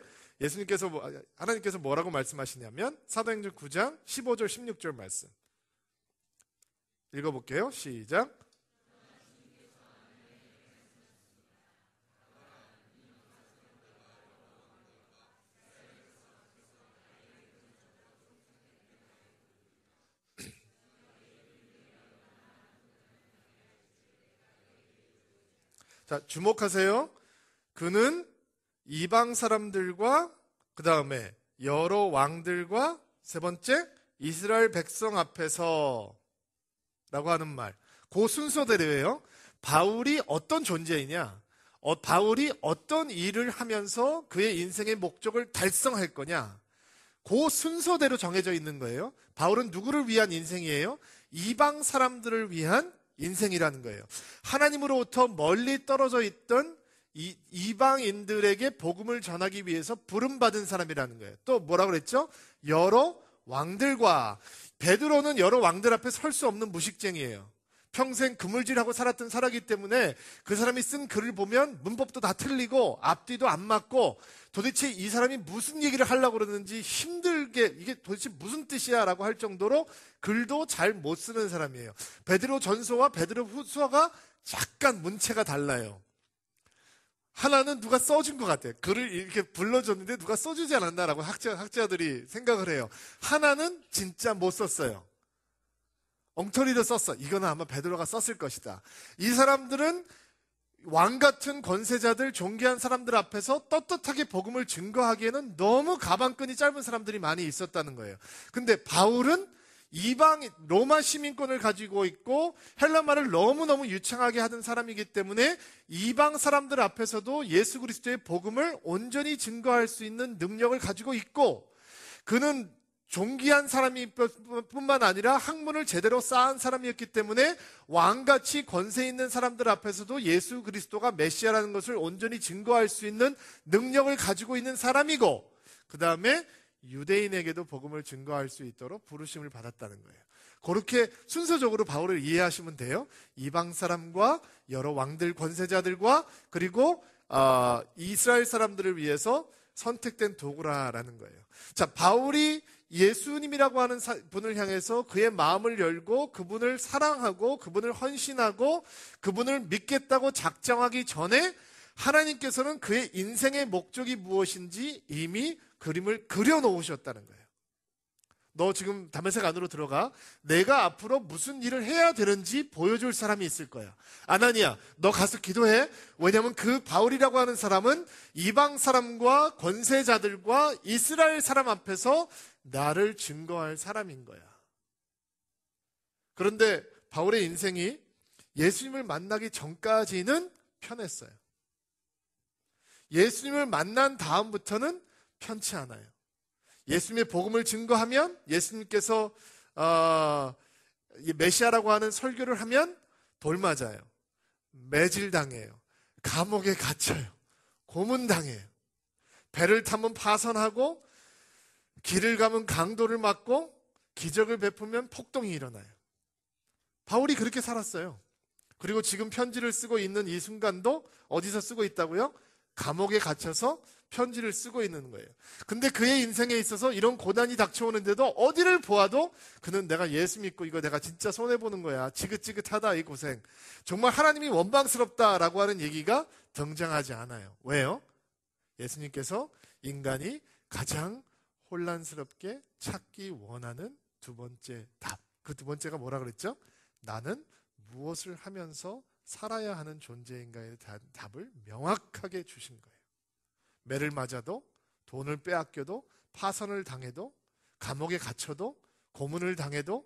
[SPEAKER 7] 하나님께서 뭐라고 말씀하시냐면 사도행전 9장 15절 16절 말씀 읽어볼게요. 시작. 자, 주목하세요. 그는 이방 사람들과 그 다음에 여러 왕들과 세 번째 이스라엘 백성 앞에서 라고 하는 말, 그 순서대로예요. 바울이 어떤 존재이냐, 바울이 어떤 일을 하면서 그의 인생의 목적을 달성할 거냐, 그 순서대로 정해져 있는 거예요. 바울은 누구를 위한 인생이에요? 이방 사람들을 위한 인생이라는 거예요. 하나님으로부터 멀리 떨어져 있던 이방인들에게 복음을 전하기 위해서 부름받은 사람이라는 거예요. 또 뭐라고 그랬죠? 여러 왕들과. 베드로는 여러 왕들 앞에 설 수 없는 무식쟁이에요. 평생 그물질하고 살았던 사람이기 때문에 그 사람이 쓴 글을 보면 문법도 다 틀리고 앞뒤도 안 맞고 도대체 이 사람이 무슨 얘기를 하려고 그러는지 힘들게 이게 도대체 무슨 뜻이야 라고 할 정도로 글도 잘 못 쓰는 사람이에요. 베드로 전서와 베드로 후서가 약간 문체가 달라요. 하나는 누가 써준 것 같아요. 글을 이렇게 불러줬는데 누가 써주지 않았나라고 학자들이 생각을 해요. 하나는 진짜 못 썼어요. 엉터리로 썼어. 이거는 아마 베드로가 썼을 것이다. 이 사람들은 왕 같은 권세자들, 존귀한 사람들 앞에서 떳떳하게 복음을 증거하기에는 너무 가방끈이 짧은 사람들이 많이 있었다는 거예요. 근데 바울은 이방 로마 시민권을 가지고 있고 헬라말을 너무너무 유창하게 하던 사람이기 때문에 이방 사람들 앞에서도 예수 그리스도의 복음을 온전히 증거할 수 있는 능력을 가지고 있고, 그는 존귀한 사람이 뿐만 아니라 학문을 제대로 쌓은 사람이었기 때문에 왕같이 권세 있는 사람들 앞에서도 예수 그리스도가 메시아라는 것을 온전히 증거할 수 있는 능력을 가지고 있는 사람이고, 그 다음에 유대인에게도 복음을 증거할 수 있도록 부르심을 받았다는 거예요. 그렇게 순서적으로 바울을 이해하시면 돼요. 이방 사람과 여러 왕들, 권세자들과 그리고 이스라엘 사람들을 위해서 선택된 도구라라는 거예요. 자, 바울이 예수님이라고 하는 분을 향해서 그의 마음을 열고 그분을 사랑하고 그분을 헌신하고 그분을 믿겠다고 작정하기 전에 하나님께서는 그의 인생의 목적이 무엇인지 이미 그림을 그려놓으셨다는 거예요. 너 지금 다메섹 안으로 들어가. 내가 앞으로 무슨 일을 해야 되는지 보여줄 사람이 있을 거야. 아나니야, 너 가서 기도해. 왜냐하면 그 바울이라고 하는 사람은 이방 사람과 권세자들과 이스라엘 사람 앞에서 나를 증거할 사람인 거야. 그런데 바울의 인생이 예수님을 만나기 전까지는 편했어요. 예수님을 만난 다음부터는 편치 않아요. 예수님의 복음을 증거하면, 예수님께서 메시아라고 하는 설교를 하면 돌 맞아요. 매질당해요. 감옥에 갇혀요. 고문당해요. 배를 타면 파선하고, 길을 가면 강도를 맞고, 기적을 베푸면 폭동이 일어나요. 바울이 그렇게 살았어요. 그리고 지금 편지를 쓰고 있는 이 순간도 어디서 쓰고 있다고요? 감옥에 갇혀서 편지를 쓰고 있는 거예요. 근데 그의 인생에 있어서 이런 고난이 닥쳐오는데도 어디를 보아도 그는 내가 예수 믿고 이거 내가 진짜 손해보는 거야. 지긋지긋하다 이 고생. 정말 하나님이 원망스럽다라고 하는 얘기가 등장하지 않아요. 왜요? 예수님께서 인간이 가장 혼란스럽게 찾기 원하는 두 번째 답. 그 두 번째가 뭐라 그랬죠? 나는 무엇을 하면서 살아야 하는 존재인가에 대한 답을 명확하게 주신 거예요. 매를 맞아도, 돈을 빼앗겨도, 파선을 당해도, 감옥에 갇혀도, 고문을 당해도,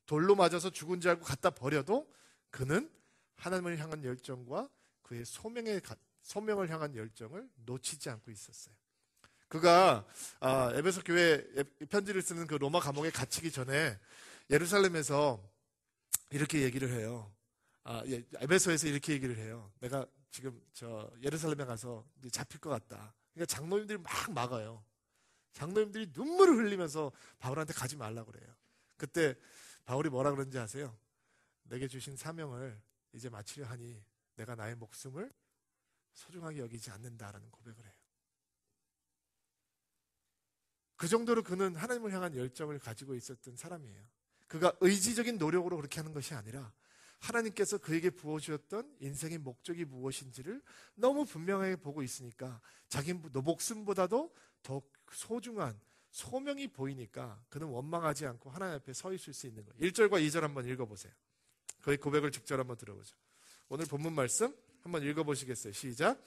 [SPEAKER 7] 돌로 맞아서 죽은 줄 알고 갖다 버려도 그는 하나님을 향한 열정과 그의 소명을 향한 열정을 놓치지 않고 있었어요. 그가 에베소 교회 편지를 쓰는 그 로마 감옥에 갇히기 전에 예루살렘에서 이렇게 얘기를 해요. 에베소에서 이렇게 얘기를 해요. 내가 지금 예루살렘에 가서 이제 잡힐 것 같다. 그러니까 장로님들이 막 막아요. 장로님들이 눈물을 흘리면서 바울한테 가지 말라고 그래요. 그때 바울이 뭐라 그런지 아세요? 내게 주신 사명을 이제 마치려 하니 내가 나의 목숨을 소중하게 여기지 않는다라는 고백을 해요. 그 정도로 그는 하나님을 향한 열정을 가지고 있었던 사람이에요. 그가 의지적인 노력으로 그렇게 하는 것이 아니라 하나님께서 그에게 부어주었던 인생의 목적이 무엇인지를 너무 분명하게 보고 있으니까 자기 목숨보다도 더 소중한 소명이 보이니까 그는 원망하지 않고 하나님 앞에 서 있을 수 있는 거예요. 1절과 2절 한번 읽어보세요. 그의 고백을 직접 한번 들어보죠. 오늘 본문 말씀 한번 읽어보시겠어요? 시작.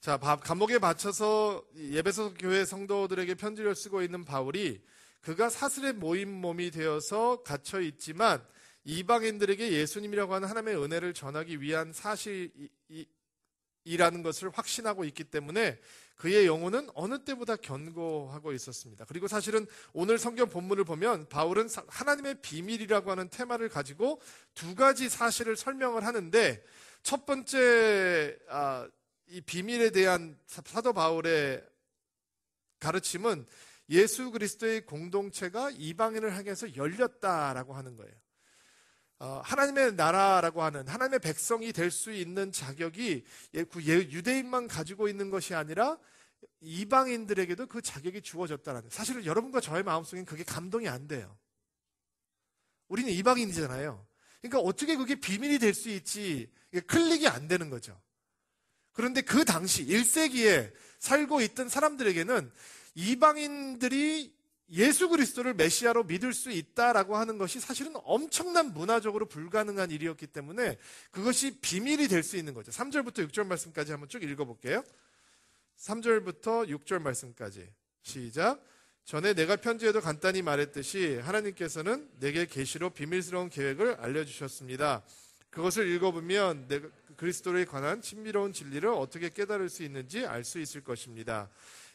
[SPEAKER 7] 자, 감옥에 받쳐서 에베소 교회 성도들에게 편지를 쓰고 있는 바울이 그가 사슬의 몸이 되어서 갇혀 있지만 이방인들에게 예수님이라고 하는 하나님의 은혜를 전하기 위한 이라는 것을 확신하고 있기 때문에 그의 영혼은 어느 때보다 견고하고 있었습니다. 그리고 사실은 오늘 성경 본문을 보면 바울은 하나님의 비밀이라고 하는 테마를 가지고 두 가지 사실을 설명을 하는데, 첫 번째 이 비밀에 대한 사도 바울의 가르침은 예수 그리스도의 공동체가 이방인을 향해서 열렸다라고 하는 거예요. 하나님의 나라라고 하는 하나님의 백성이 될 수 있는 자격이 유대인만 가지고 있는 것이 아니라 이방인들에게도 그 자격이 주어졌다라는, 사실은 여러분과 저의 마음속엔 그게 감동이 안 돼요. 우리는 이방인이잖아요. 그러니까 어떻게 그게 비밀이 될 수 있지, 클릭이 안 되는 거죠. 그런데 그 당시 1세기에 살고 있던 사람들에게는 이방인들이 예수 그리스도를 메시아로 믿을 수 있다라고 하는 것이 사실은 엄청난 문화적으로 불가능한 일이었기 때문에 그것이 비밀이 될 수 있는 거죠. 3절부터 6절 말씀까지 한번 쭉 읽어볼게요. 3절부터 6절 말씀까지 시작. 전에 내가 편지에도 간단히 말했듯이 하나님께서는 내게 계시로 비밀스러운 계획을 알려주셨습니다. 그것을 읽어보면 내가 그리스도에 관한 신비로운 진리를 어떻게 깨달을 수 있는지 알 수 있을 것입니다.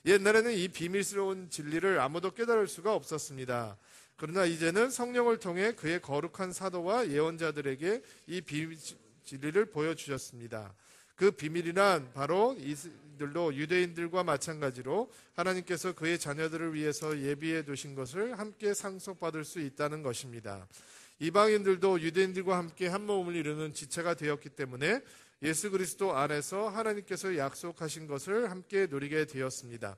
[SPEAKER 7] 옛날에는 이 비밀스러운 진리를 아무도 깨달을 수가 없었습니다. 그러나 이제는 성령을 통해 그의 거룩한 사도와 예언자들에게 이 비밀 진리를 보여주셨습니다. 그 비밀이란 바로 이들도 유대인들과 마찬가지로 하나님께서 그의 자녀들을 위해서 예비해 두신 것을 함께 상속받을 수 있다는 것입니다. 이방인들도 유대인들과 함께 한 몸을 이루는 지체가 되었기 때문에 예수 그리스도 안에서 하나님께서 약속하신 것을 함께 누리게 되었습니다.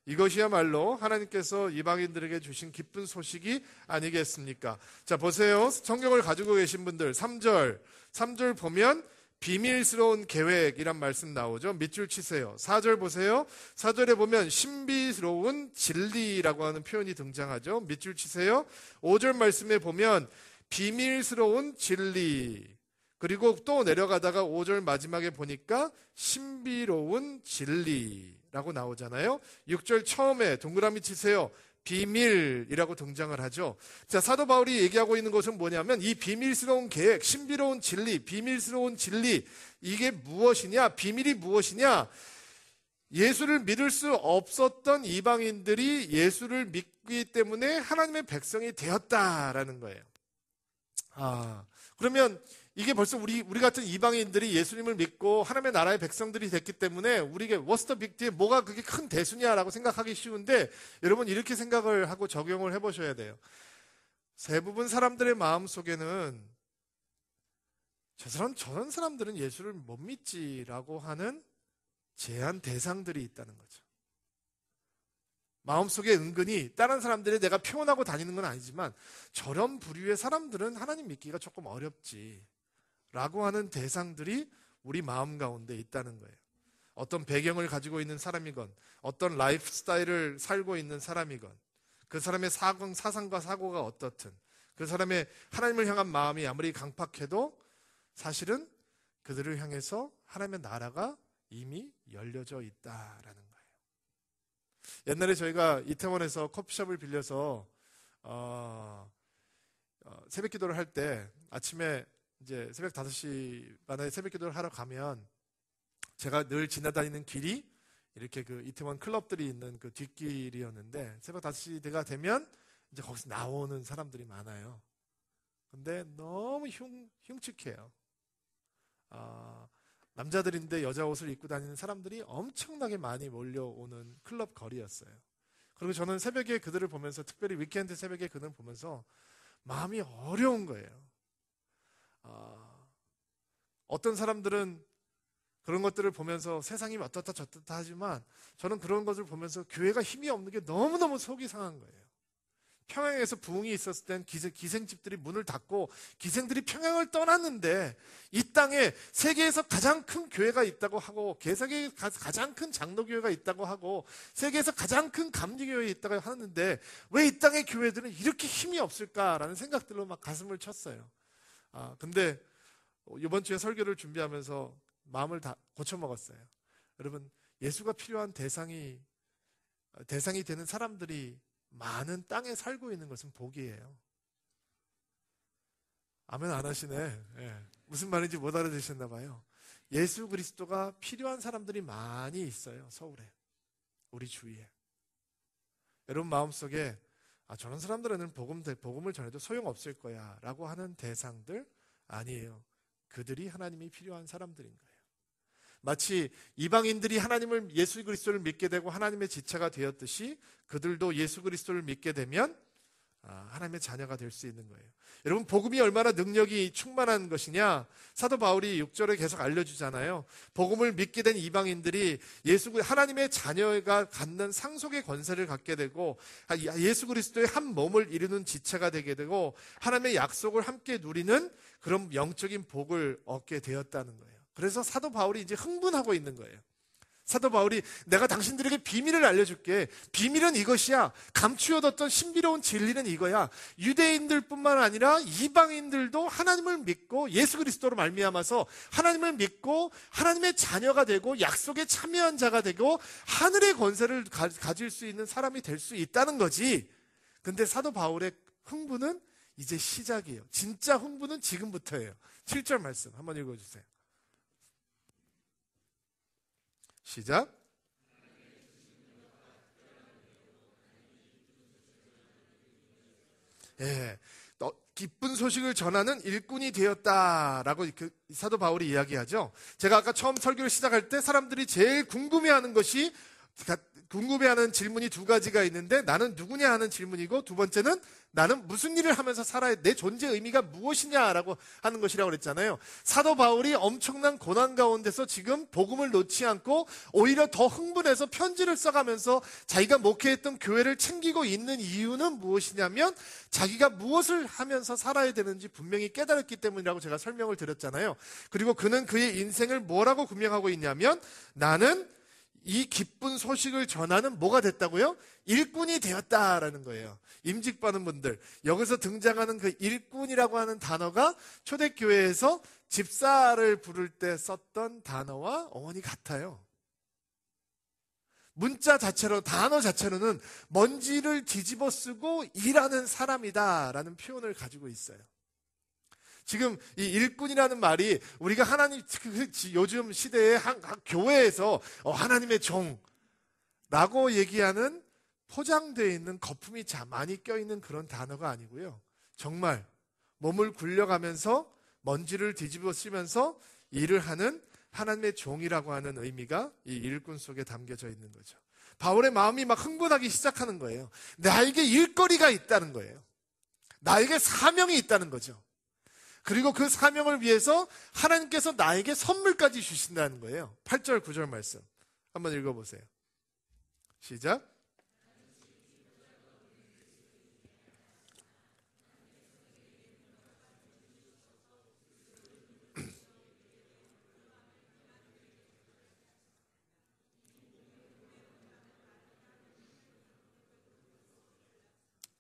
[SPEAKER 7] 이것이야말로 하나님께서 이방인들에게 주신 기쁜 소식이 아니겠습니까? 자, 보세요. 성경을 가지고 계신 분들 3절 보면 비밀스러운 계획이란 말씀 나오죠. 밑줄 치세요. 4절 보세요. 4절에 보면 신비스러운 진리라고 하는 표현이 등장하죠. 밑줄 치세요. 5절 말씀에 보면 비밀스러운 진리, 그리고 또 내려가다가 5절 마지막에 보니까 신비로운 진리라고 나오잖아요. 6절 처음에 동그라미 치세요. 비밀이라고 등장을 하죠. 자, 사도 바울이 얘기하고 있는 것은 뭐냐면 이 비밀스러운 계획, 신비로운 진리, 비밀스러운 진리, 이게 무엇이냐? 비밀이 무엇이냐? 예수를 믿을 수 없었던 이방인들이 예수를 믿기 때문에 하나님의 백성이 되었다라는 거예요. 그러면 이게 벌써 우리 같은 이방인들이 예수님을 믿고 하나님의 나라의 백성들이 됐기 때문에 우리에게 what's the big deal? 뭐가 그게 큰 대수냐라고 생각하기 쉬운데, 여러분 이렇게 생각을 하고 적용을 해보셔야 돼요. 대부분 사람들의 마음속에는 저런 사람들은 예수를 못 믿지라고 하는 제한 대상들이 있다는 거죠. 마음속에 은근히 다른 사람들이 내가 표현하고 다니는 건 아니지만 저런 부류의 사람들은 하나님 믿기가 조금 어렵지 라고 하는 대상들이 우리 마음 가운데 있다는 거예요. 어떤 배경을 가지고 있는 사람이건 어떤 라이프 스타일을 살고 있는 사람이건 그 사람의 사상과 사고가 어떻든 그 사람의 하나님을 향한 마음이 아무리 강팍해도 사실은 그들을 향해서 하나님의 나라가 이미 열려져 있다라는 거예요. 옛날에 저희가 이태원에서 커피숍을 빌려서 새벽 기도를 할 때 아침에 이제 새벽 5시 반에 새벽 기도를 하러 가면 제가 늘 지나다니는 길이 이렇게 그 이태원 클럽들이 있는 그 뒷길이었는데 새벽 5시가 되면 이제 거기서 나오는 사람들이 많아요. 근데 너무 흉측해요. 남자들인데 여자 옷을 입고 다니는 사람들이 엄청나게 많이 몰려오는 클럽 거리였어요. 그리고 저는 새벽에 그들을 보면서, 특별히 위켄드 새벽에 그들을 보면서 마음이 어려운 거예요. 어떤 사람들은 그런 것들을 보면서 세상이 어떻다 저떻다 하지만 저는 그런 것을 보면서 교회가 힘이 없는 게 너무너무 속이 상한 거예요. 평양에서 부흥이 있었을 땐 기생집들이 문을 닫고 기생들이 평양을 떠났는데 이 땅에 세계에서 가장 큰 교회가 있다고 하고 세계에 가장 큰 장로교회가 있다고 하고 세계에서 가장 큰 감리교회가 있다고 하는데 왜 이 땅의 교회들은 이렇게 힘이 없을까라는 생각들로 막 가슴을 쳤어요. 근데 이번 주에 설교를 준비하면서 마음을 다 고쳐먹었어요. 여러분, 예수가 필요한 대상이 되는 사람들이 많은 땅에 살고 있는 것은 복이에요. 아멘 안 하시네. 예. 무슨 말인지 못 알아들으셨나 봐요. 예수 그리스도가 필요한 사람들이 많이 있어요. 서울에, 우리 주위에. 여러분 마음속에 저런 사람들은 복음을 전해도 소용없을 거야 라고 하는 대상들 아니에요. 그들이 하나님이 필요한 사람들인 거예요. 마치 이방인들이 하나님을, 예수 그리스도를 믿게 되고 하나님의 지체가 되었듯이 그들도 예수 그리스도를 믿게 되면 하나님의 자녀가 될 수 있는 거예요. 여러분 복음이 얼마나 능력이 충만한 것이냐, 사도 바울이 6절에 계속 알려주잖아요. 복음을 믿게 된 이방인들이 하나님의 자녀가 갖는 상속의 권세를 갖게 되고 예수 그리스도의 한 몸을 이루는 지체가 되게 되고 하나님의 약속을 함께 누리는 그런 영적인 복을 얻게 되었다는 거예요. 그래서 사도 바울이 이제 흥분하고 있는 거예요. 사도 바울이 내가 당신들에게 비밀을 알려줄게. 비밀은 이것이야. 감추어뒀던 신비로운 진리는 이거야. 유대인들뿐만 아니라 이방인들도 하나님을 믿고 예수 그리스도로 말미암아서 하나님을 믿고 하나님의 자녀가 되고 약속에 참여한 자가 되고 하늘의 권세를 가질 수 있는 사람이 될 수 있다는 거지. 근데 사도 바울의 흥분은 이제 시작이에요. 진짜 흥분은 지금부터예요. 7절 말씀 한번 읽어주세요. 시작. 기쁜 소식을 전하는 일꾼이 되었다라고 사도 바울이 이야기하죠. 제가 아까 처음 설교를 시작할 때 사람들이 제일 궁금해하는 질문이 두 가지가 있는데, 나는 누구냐 하는 질문이고, 두 번째는 나는 무슨 일을 하면서 살아야, 내 존재의 의미가 무엇이냐라고 하는 것이라고 그랬잖아요. 사도 바울이 엄청난 고난 가운데서 지금 복음을 놓지 않고 오히려 더 흥분해서 편지를 써가면서 자기가 목회했던 교회를 챙기고 있는 이유는 무엇이냐면 자기가 무엇을 하면서 살아야 되는지 분명히 깨달았기 때문이라고 제가 설명을 드렸잖아요. 그리고 그는 그의 인생을 뭐라고 구명하고 있냐면, 나는 이 기쁜 소식을 전하는 뭐가 됐다고요? 일꾼이 되었다라는 거예요. 임직받은 분들, 여기서 등장하는 그 일꾼이라고 하는 단어가 초대교회에서 집사를 부를 때 썼던 단어와 어원이 같아요. 문자 자체로, 단어 자체로는 먼지를 뒤집어 쓰고 일하는 사람이다라는 표현을 가지고 있어요. 지금 이 일꾼이라는 말이 우리가 하나님, 요즘 시대에 교회에서 하나님의 종라고 얘기하는 포장되어 있는 거품이 많이 껴있는 그런 단어가 아니고요. 정말 몸을 굴려가면서 먼지를 뒤집어 쓰면서 일을 하는 하나님의 종이라고 하는 의미가 이 일꾼 속에 담겨져 있는 거죠. 바울의 마음이 막 흥분하기 시작하는 거예요. 나에게 일거리가 있다는 거예요. 나에게 사명이 있다는 거죠. 그리고 그 사명을 위해서 하나님께서 나에게 선물까지 주신다는 거예요. 8절 9절 말씀 한번 읽어보세요. 시작.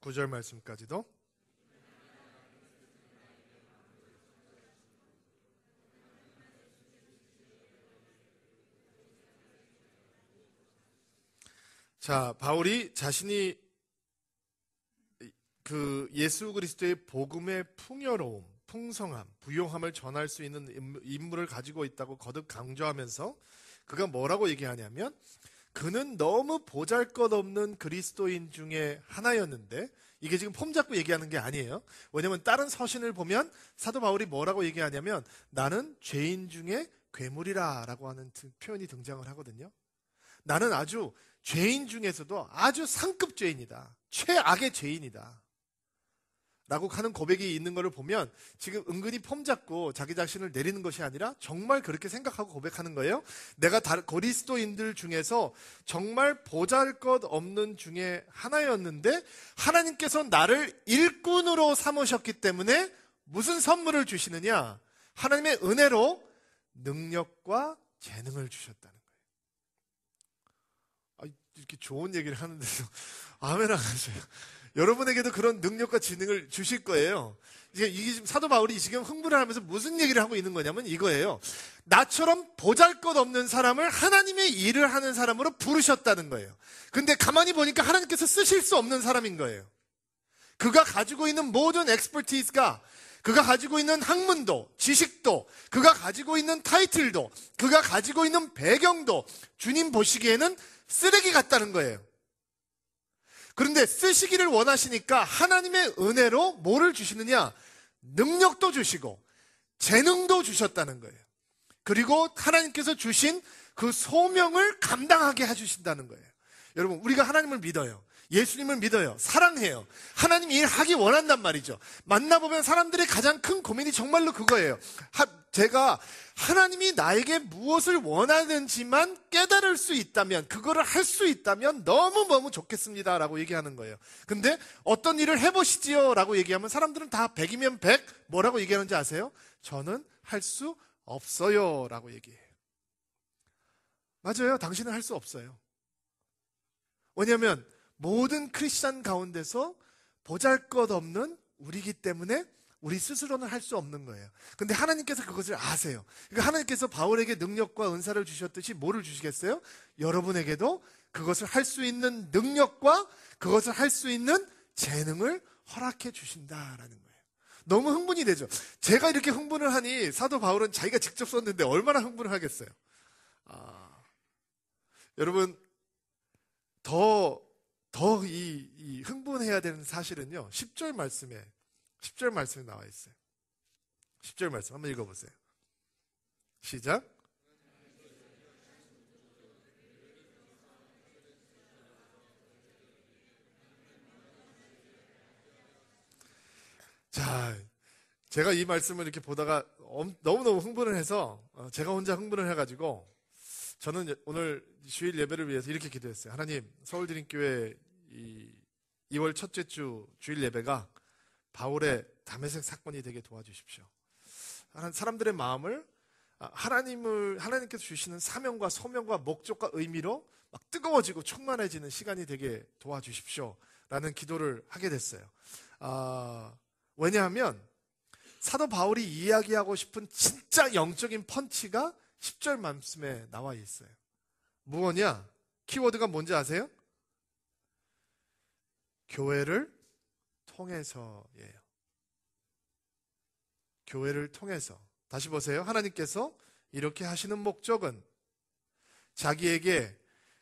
[SPEAKER 7] (9절) 말씀까지도. 자, 바울이 자신이 그 예수 그리스도의 복음의 풍요로움, 풍성함, 부용함을 전할 수 있는 인물을 가지고 있다고 거듭 강조하면서 그가 뭐라고 얘기하냐면, 그는 너무 보잘것없는 그리스도인 중에 하나였는데, 이게 지금 폼 잡고 얘기하는 게 아니에요. 왜냐하면 다른 서신을 보면 사도 바울이 뭐라고 얘기하냐면, 나는 죄인 중에 괴물이라 라고 하는 표현이 등장을 하거든요. 나는 아주 죄인 중에서도 아주 상급 죄인이다. 최악의 죄인이다. 라고 하는 고백이 있는 것을 보면 지금 은근히 폼 잡고 자기 자신을 내리는 것이 아니라 정말 그렇게 생각하고 고백하는 거예요. 내가 그리스도인들 중에서 정말 보잘것없는 중에 하나였는데 하나님께서 나를 일꾼으로 삼으셨기 때문에 무슨 선물을 주시느냐? 하나님의 은혜로 능력과 재능을 주셨다는 거예요. 이렇게 좋은 얘기를 하는데도 아멘 안 하세요. 여러분에게도 그런 능력과 지능을 주실 거예요. 이게 지금 사도 바울이 지금 흥분을 하면서 무슨 얘기를 하고 있는 거냐면 이거예요. 나처럼 보잘것없는 사람을 하나님의 일을 하는 사람으로 부르셨다는 거예요. 근데 가만히 보니까 하나님께서 쓰실 수 없는 사람인 거예요. 그가 가지고 있는 모든 엑스퍼티스가 그가 가지고 있는 학문도, 지식도, 그가 가지고 있는 타이틀도, 그가 가지고 있는 배경도 주님 보시기에는 쓰레기 같다는 거예요. 그런데 쓰시기를 원하시니까 하나님의 은혜로 뭐를 주시느냐? 능력도 주시고 재능도 주셨다는 거예요. 그리고 하나님께서 주신 그 소명을 감당하게 해주신다는 거예요. 여러분, 우리가 하나님을 믿어요. 예수님을 믿어요. 사랑해요. 하나님 일하기 원한단 말이죠. 만나보면 사람들의 가장 큰 고민이 정말로 그거예요. 제가 하나님이 나에게 무엇을 원하는지만 깨달을 수 있다면, 그거를 할 수 있다면 너무너무 좋겠습니다 라고 얘기하는 거예요. 근데 어떤 일을 해보시지요 라고 얘기하면 사람들은 다 100이면 100 뭐라고 얘기하는지 아세요? 저는 할 수 없어요 라고 얘기해요. 맞아요. 당신은 할 수 없어요. 왜냐하면 모든 크리스찬 가운데서 보잘것없는 우리이기 때문에 우리 스스로는 할 수 없는 거예요. 근데 하나님께서 그것을 아세요. 그러니까 하나님께서 바울에게 능력과 은사를 주셨듯이 뭐를 주시겠어요? 여러분에게도 그것을 할 수 있는 능력과 그것을 할 수 있는 재능을 허락해 주신다라는 거예요. 너무 흥분이 되죠. 제가 이렇게 흥분을 하니 사도 바울은 자기가 직접 썼는데 얼마나 흥분을 하겠어요. 여러분, 더 이 흥분해야 되는 사실은요, 10절 말씀에 나와 있어요. 10절 말씀 한번 읽어보세요. 시작. 자, 제가 이 말씀을 이렇게 보다가 너무너무 흥분을 해서 제가 혼자 흥분을 해가지고 저는 오늘 주일 예배를 위해서 이렇게 기도했어요. 하나님, 서울드림교회 2월 첫째 주 주일 예배가 바울의 다메섹 사건이 되게 도와주십시오. 사람들의 마음을 하나님께서 주시는 사명과 소명과 목적과 의미로 막 뜨거워지고 충만해지는 시간이 되게 도와주십시오 라는 기도를 하게 됐어요. 왜냐하면 사도 바울이 이야기하고 싶은 진짜 영적인 펀치가 10절 말씀에 나와 있어요. 무엇이냐? 키워드가 뭔지 아세요? 교회를 통해서예요. 교회를 통해서. 다시 보세요. 하나님께서 이렇게 하시는 목적은 자기에게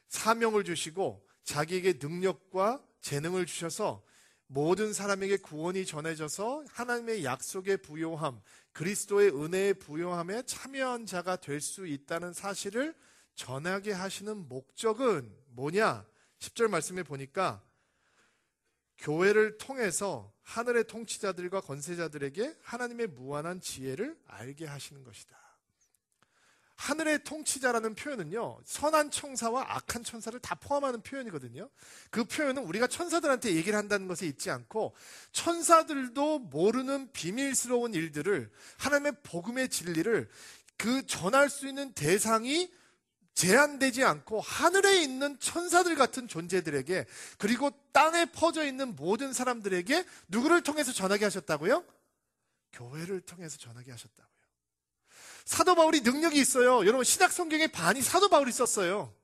[SPEAKER 7] 사명을 주시고 자기에게 능력과 재능을 주셔서 모든 사람에게 구원이 전해져서 하나님의 약속의 부요함, 그리스도의 은혜의 부요함에 참여한 자가 될 수 있다는 사실을 전하게 하시는 목적은 뭐냐? 10절 말씀에 보니까 교회를 통해서 하늘의 통치자들과 권세자들에게 하나님의 무한한 지혜를 알게 하시는 것이다. 하늘의 통치자라는 표현은요, 선한 천사와 악한 천사를 다 포함하는 표현이거든요. 그 표현은 우리가 천사들한테 얘기를 한다는 것에 있지 않고 천사들도 모르는 비밀스러운 일들을, 하나님의 복음의 진리를 그 전할 수 있는 대상이 제한되지 않고 하늘에 있는 천사들 같은 존재들에게, 그리고 땅에 퍼져 있는 모든 사람들에게 누구를 통해서 전하게 하셨다고요? 교회를 통해서 전하게 하셨다고요. 사도 바울이 능력이 있어요. 여러분, 신약 성경의 반이 사도 바울이 썼어요.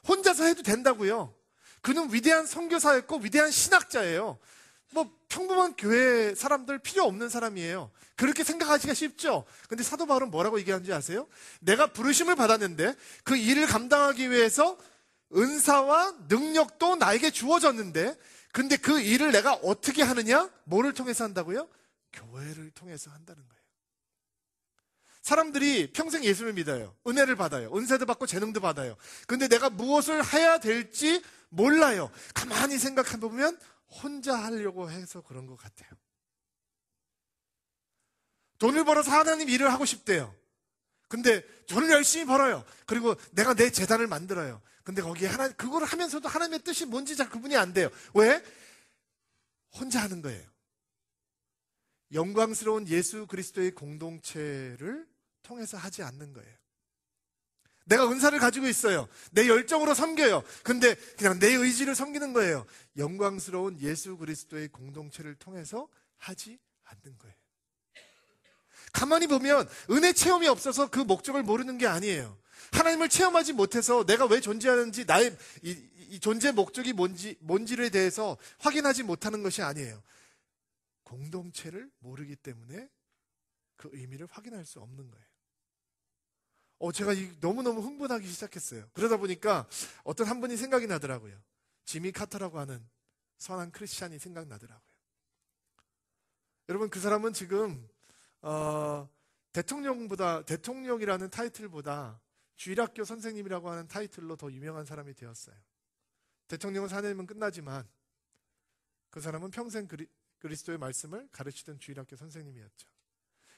[SPEAKER 7] 혼자서 해도 된다고요. 그는 위대한 선교사였고 위대한 신학자예요. 평범한 교회 사람들 필요 없는 사람이에요. 그렇게 생각하기가 쉽죠. 근데 사도 바울은 뭐라고 얘기하는지 아세요? 내가 부르심을 받았는데 그 일을 감당하기 위해서 은사와 능력도 나에게 주어졌는데, 근데 그 일을 내가 어떻게 하느냐? 뭐를 통해서 한다고요? 교회를 통해서 한다는 거예요. 사람들이 평생 예수를 믿어요. 은혜를 받아요. 은사도 받고 재능도 받아요. 근데 내가 무엇을 해야 될지 몰라요. 가만히 생각해보면 혼자 하려고 해서 그런 것 같아요. 돈을 벌어서 하나님 일을 하고 싶대요. 근데 돈을 열심히 벌어요. 그리고 내가 내 재단을 만들어요. 근데 거기에 그거를 하면서도 하나님의 뜻이 뭔지 잘 구분이 안 돼요. 왜? 혼자 하는 거예요. 영광스러운 예수 그리스도의 공동체를 통해서 하지 않는 거예요. 내가 은사를 가지고 있어요. 내 열정으로 섬겨요. 근데 그냥 내 의지를 섬기는 거예요. 영광스러운 예수 그리스도의 공동체를 통해서 하지 않는 거예요. 가만히 보면 은혜 체험이 없어서 그 목적을 모르는 게 아니에요. 하나님을 체험하지 못해서 내가 왜 존재하는지, 나의 이 존재 목적이 뭔지에 대해서 확인하지 못하는 것이 아니에요. 공동체를 모르기 때문에 그 의미를 확인할 수 없는 거예요. 제가 너무너무 흥분하기 시작했어요. 그러다 보니까 어떤 한 분이 생각이 나더라고요. 지미 카터라고 하는 선한 크리스찬이 생각나더라고요. 여러분, 그 사람은 지금 대통령이라는 타이틀보다 주일학교 선생님이라고 하는 타이틀로 더 유명한 사람이 되었어요. 대통령은 사내면 끝나지만 그 사람은 평생 그리스도의 말씀을 가르치던 주일학교 선생님이었죠.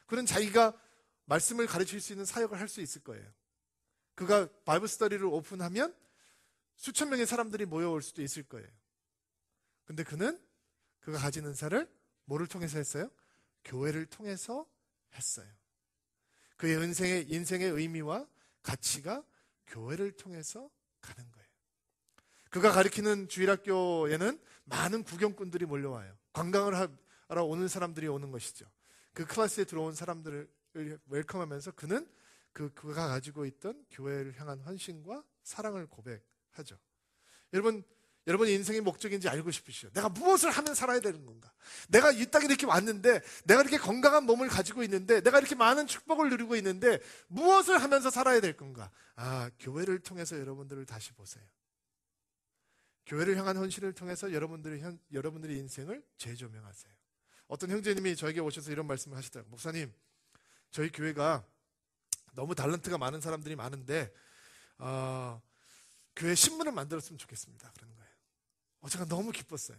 [SPEAKER 7] 그는 자기가 말씀을 가르칠 수 있는 사역을 할 수 있을 거예요. 그가 바이블 스터디를 오픈하면 수천 명의 사람들이 모여올 수도 있을 거예요. 근데 그가 가진 은사를 뭐를 통해서 했어요? 교회를 통해서 했어요. 그의 인생의 의미와 가치가 교회를 통해서 가는 거예요. 그가 가르치는 주일학교에는 많은 구경꾼들이 몰려와요. 관광을 하러 오는 사람들이 오는 것이죠. 그 클래스에 들어온 사람들을 웰컴하면서 그는 그가 가지고 있던 교회를 향한 헌신과 사랑을 고백하죠. 여러분의 인생의 목적인지 알고 싶으시죠? 내가 무엇을 하면 살아야 되는 건가? 내가 이 땅에 이렇게 왔는데, 내가 이렇게 건강한 몸을 가지고 있는데, 내가 이렇게 많은 축복을 누리고 있는데 무엇을 하면서 살아야 될 건가? 교회를 통해서 여러분들을 다시 보세요. 교회를 향한 헌신을 통해서 여러분들의 인생을 재조명하세요. 어떤 형제님이 저에게 오셔서 이런 말씀을 하시더라고요. 목사님, 저희 교회가 너무 탤런트가 많은 사람들이 많은데 교회 신문을 만들었으면 좋겠습니다. 그런 거예요. 제가 너무 기뻤어요.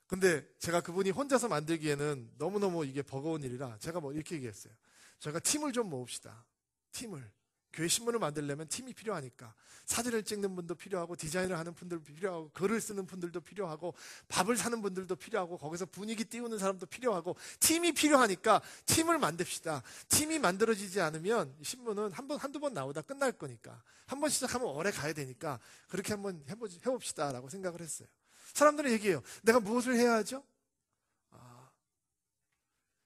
[SPEAKER 7] 근데 제가 그분이 혼자서 만들기에는 너무너무 이게 버거운 일이라 제가 이렇게 얘기했어요. 저희가 팀을 좀 모읍시다. 팀을. 교회 신문을 만들려면 팀이 필요하니까 사진을 찍는 분도 필요하고 디자인을 하는 분들도 필요하고 글을 쓰는 분들도 필요하고 밥을 사는 분들도 필요하고 거기서 분위기 띄우는 사람도 필요하고 팀이 필요하니까 팀을 만듭시다. 팀이 만들어지지 않으면 신문은 한두 번 나오다 끝날 거니까 한 번 시작하면 오래 가야 되니까 그렇게 한번 해봅시다 라고 생각을 했어요. 사람들은 얘기해요. 내가 무엇을 해야 하죠?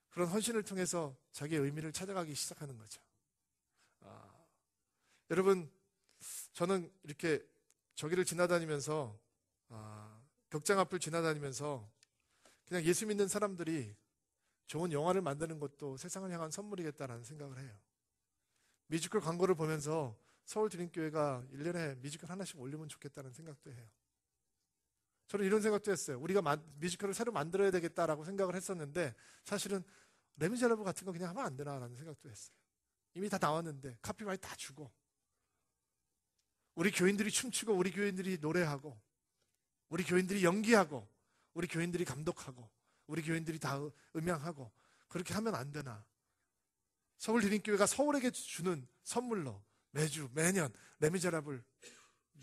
[SPEAKER 7] 그런 헌신을 통해서 자기의 의미를 찾아가기 시작하는 거죠. 여러분, 저는 이렇게 저기를 지나다니면서 격장 앞을 지나다니면서 그냥 예수 믿는 사람들이 좋은 영화를 만드는 것도 세상을 향한 선물이겠다라는 생각을 해요. 뮤지컬 광고를 보면서 서울드림교회가 1년에 뮤지컬 하나씩 올리면 좋겠다는 생각도 해요. 저는 이런 생각도 했어요. 우리가 뮤지컬을 새로 만들어야 되겠다라고 생각을 했었는데 사실은 레미제라블 같은 거 그냥 하면 안 되나라는 생각도 했어요. 이미 다 나왔는데 카피라이트 다 주고 우리 교인들이 춤추고 우리 교인들이 노래하고 우리 교인들이 연기하고 우리 교인들이 감독하고 우리 교인들이 다 음향하고 그렇게 하면 안 되나. 서울드림교회가 서울에게 주는 선물로 매년 레미제라블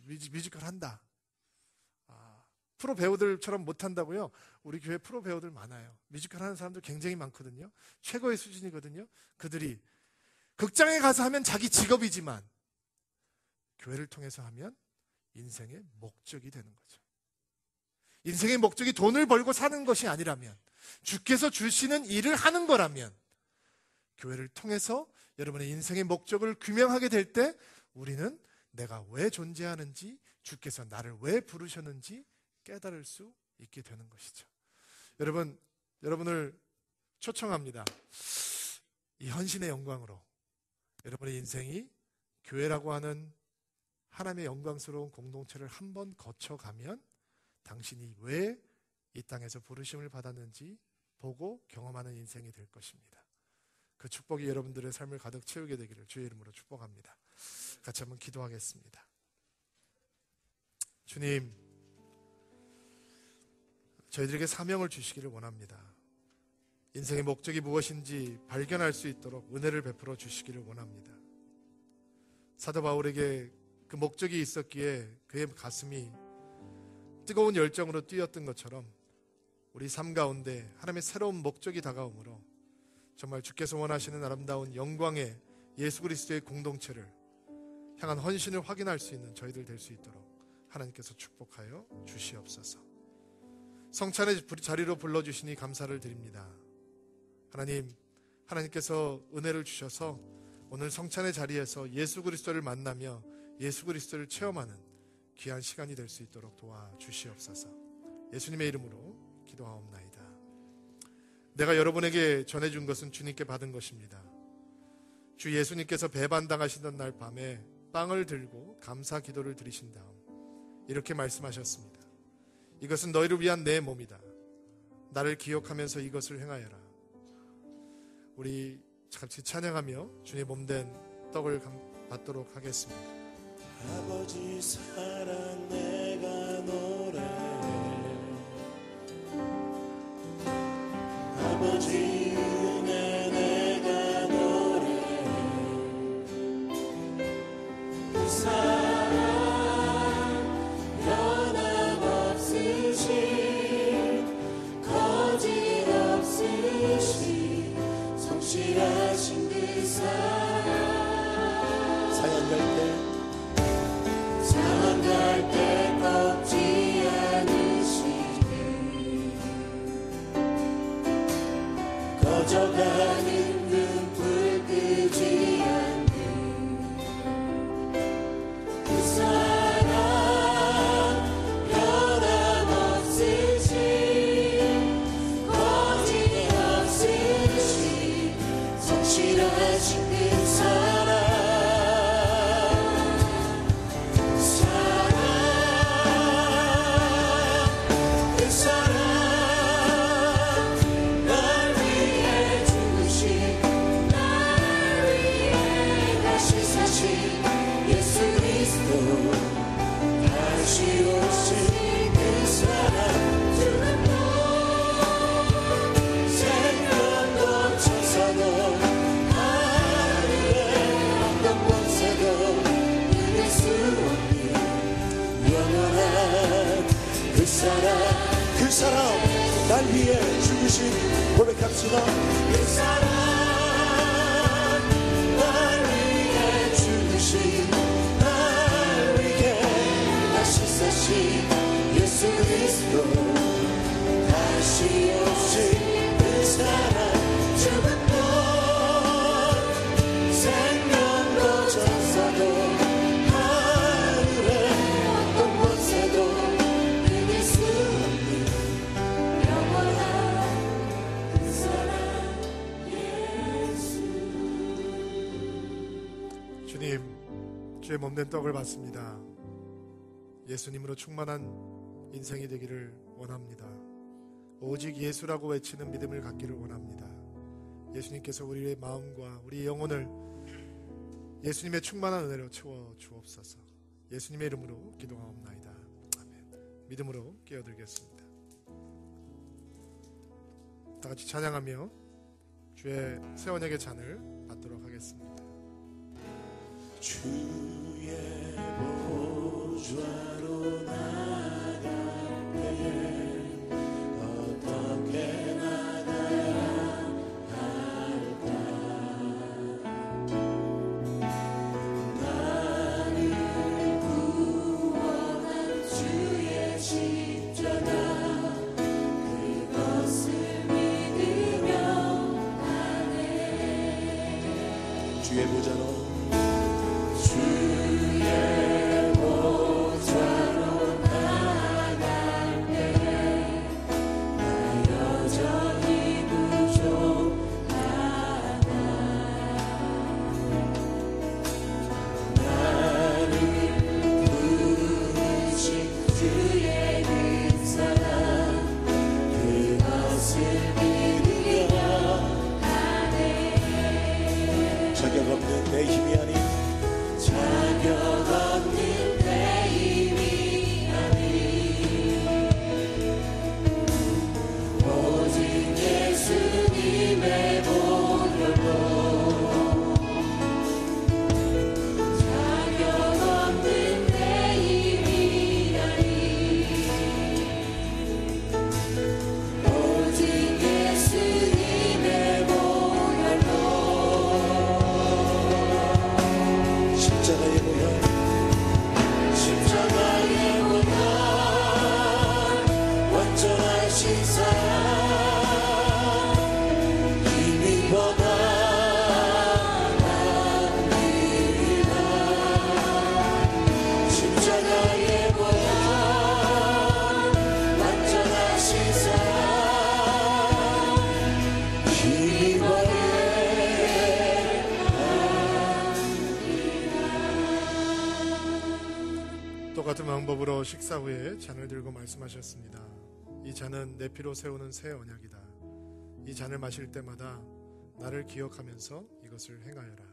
[SPEAKER 7] 뮤지컬 한다. 프로 배우들처럼 못한다고요? 우리 교회 프로 배우들 많아요. 뮤지컬 하는 사람들 굉장히 많거든요. 최고의 수준이거든요. 그들이 극장에 가서 하면 자기 직업이지만 교회를 통해서 하면 인생의 목적이 되는 거죠. 인생의 목적이 돈을 벌고 사는 것이 아니라면, 주께서 주시는 일을 하는 거라면 교회를 통해서 여러분의 인생의 목적을 규명하게 될 때 우리는 내가 왜 존재하는지, 주께서 나를 왜 부르셨는지 깨달을 수 있게 되는 것이죠. 여러분을 초청합니다. 이 헌신의 영광으로 여러분의 인생이 교회라고 하는 하나님의 영광스러운 공동체를 한번 거쳐가면 당신이 왜 이 땅에서 부르심을 받았는지 보고 경험하는 인생이 될 것입니다. 그 축복이 여러분들의 삶을 가득 채우게 되기를 주의 이름으로 축복합니다. 같이 한번 기도하겠습니다. 주님, 저희들에게 사명을 주시기를 원합니다. 인생의 목적이 무엇인지 발견할 수 있도록 은혜를 베풀어 주시기를 원합니다. 사도 바울에게 그 목적이 있었기에 그의 가슴이 뜨거운 열정으로 뛰었던 것처럼 우리 삶 가운데 하나님의 새로운 목적이 다가오므로 정말 주께서 원하시는 아름다운 영광의 예수 그리스도의 공동체를 향한 헌신을 확인할 수 있는 저희들 될 수 있도록 하나님께서 축복하여 주시옵소서. 성찬의 자리로 불러주시니 감사를 드립니다. 하나님께서 은혜를 주셔서 오늘 성찬의 자리에서 예수 그리스도를 만나며 예수 그리스도를 체험하는 귀한 시간이 될 수 있도록 도와주시옵소서. 예수님의 이름으로 기도하옵나이다. 내가 여러분에게 전해준 것은 주님께 받은 것입니다. 주 예수님께서 배반당하시던 날 밤에 빵을 들고 감사 기도를 드리신 다음 이렇게 말씀하셨습니다. 이것은 너희를 위한 내 몸이다. 나를 기억하면서 이것을 행하여라. 우리 같이 찬양하며 주님 몸된 떡을 받도록 하겠습니다.
[SPEAKER 1] 아버지 사랑 내가 노래해, 아버지 은혜 내가 노래해, 그 사랑 변함없으신 거짓없으신 성실하신 그 사랑, 사양 갈 때 꺾지 않으시고 꺼져가는 눈불 끄지 않는 그 사랑 변함없으신 거짓없으신 성실하신 그 사랑, 그 사람 날 위해 죽으신 고백합시다. 그 사람 날 위해 죽으신, 날 위해 다시 사신 예수 그리스도, 다시 오신 그 사람, 죽음도 생명도 천사도 하늘의 어떤 권세도
[SPEAKER 7] 주의 몸된 떡을 받습니다. 예수님으로 충만한 인생이 되기를 원합니다. 오직 예수라고 외치는 믿음을 갖기를 원합니다. 예수님께서 우리의 마음과 우리 영혼을 예수님의 충만한 은혜로 채워 주옵소서. 예수님의 이름으로 기도하옵나이다. 아멘. 믿음으로 깨어들겠습니다. 다 같이 찬양하며 주의 새 언약의 잔을 받도록 하겠습니다.
[SPEAKER 1] 주의 보좌로 나갈 때 어떻게 나가야 할까? 나를 구원한 주의 십자가, 그것을 믿으며 가네. 주의 보좌로 자격 없는 내 힘이 아닌, 자격 없는 내 힘이 아닌, 오직 예수님의 보혈로, 자격 없는 내 힘이 아닌, 오직 예수님의 보혈로, 십자가의 보혈,
[SPEAKER 7] 같은 방법으로 식사 후에 잔을 들고 말씀하셨습니다. 이 잔은 내 피로 세우는 새 언약이다. 이 잔을 마실 때마다 나를 기억하면서 이것을 행하여라.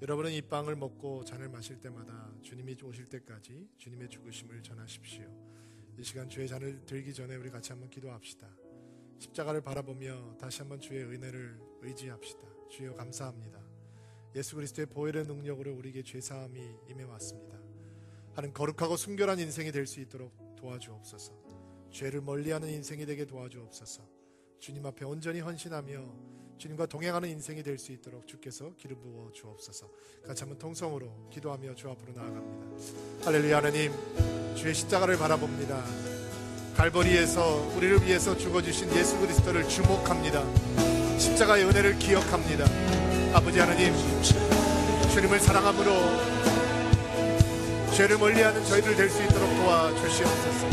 [SPEAKER 7] 여러분은 이 빵을 먹고 잔을 마실 때마다 주님이 오실 때까지 주님의 죽으심을 전하십시오. 이 시간 주의 잔을 들기 전에 우리 같이 한번 기도합시다. 십자가를 바라보며 다시 한번 주의 은혜를 의지합시다. 주여 감사합니다. 예수 그리스도의 보혈의 능력으로 우리에게 죄사함이 임해왔습니다. 하는 거룩하고 순결한 인생이 될 수 있도록 도와주옵소서. 죄를 멀리하는 인생이 되게 도와주옵소서. 주님 앞에 온전히 헌신하며 주님과 동행하는 인생이 될 수 있도록 주께서 기름 부어 주옵소서. 같이 한번 통성으로 기도하며 주 앞으로 나아갑니다. 할렐루야. 하나님, 주의 십자가를 바라봅니다. 갈보리에서 우리를 위해서 죽어주신 예수 그리스도를 주목합니다. 십자가의 은혜를 기억합니다. 아버지 하나님, 주님을 사랑함으로 죄를 멀리하는 저희들 될 수 있도록 도와주시옵소서.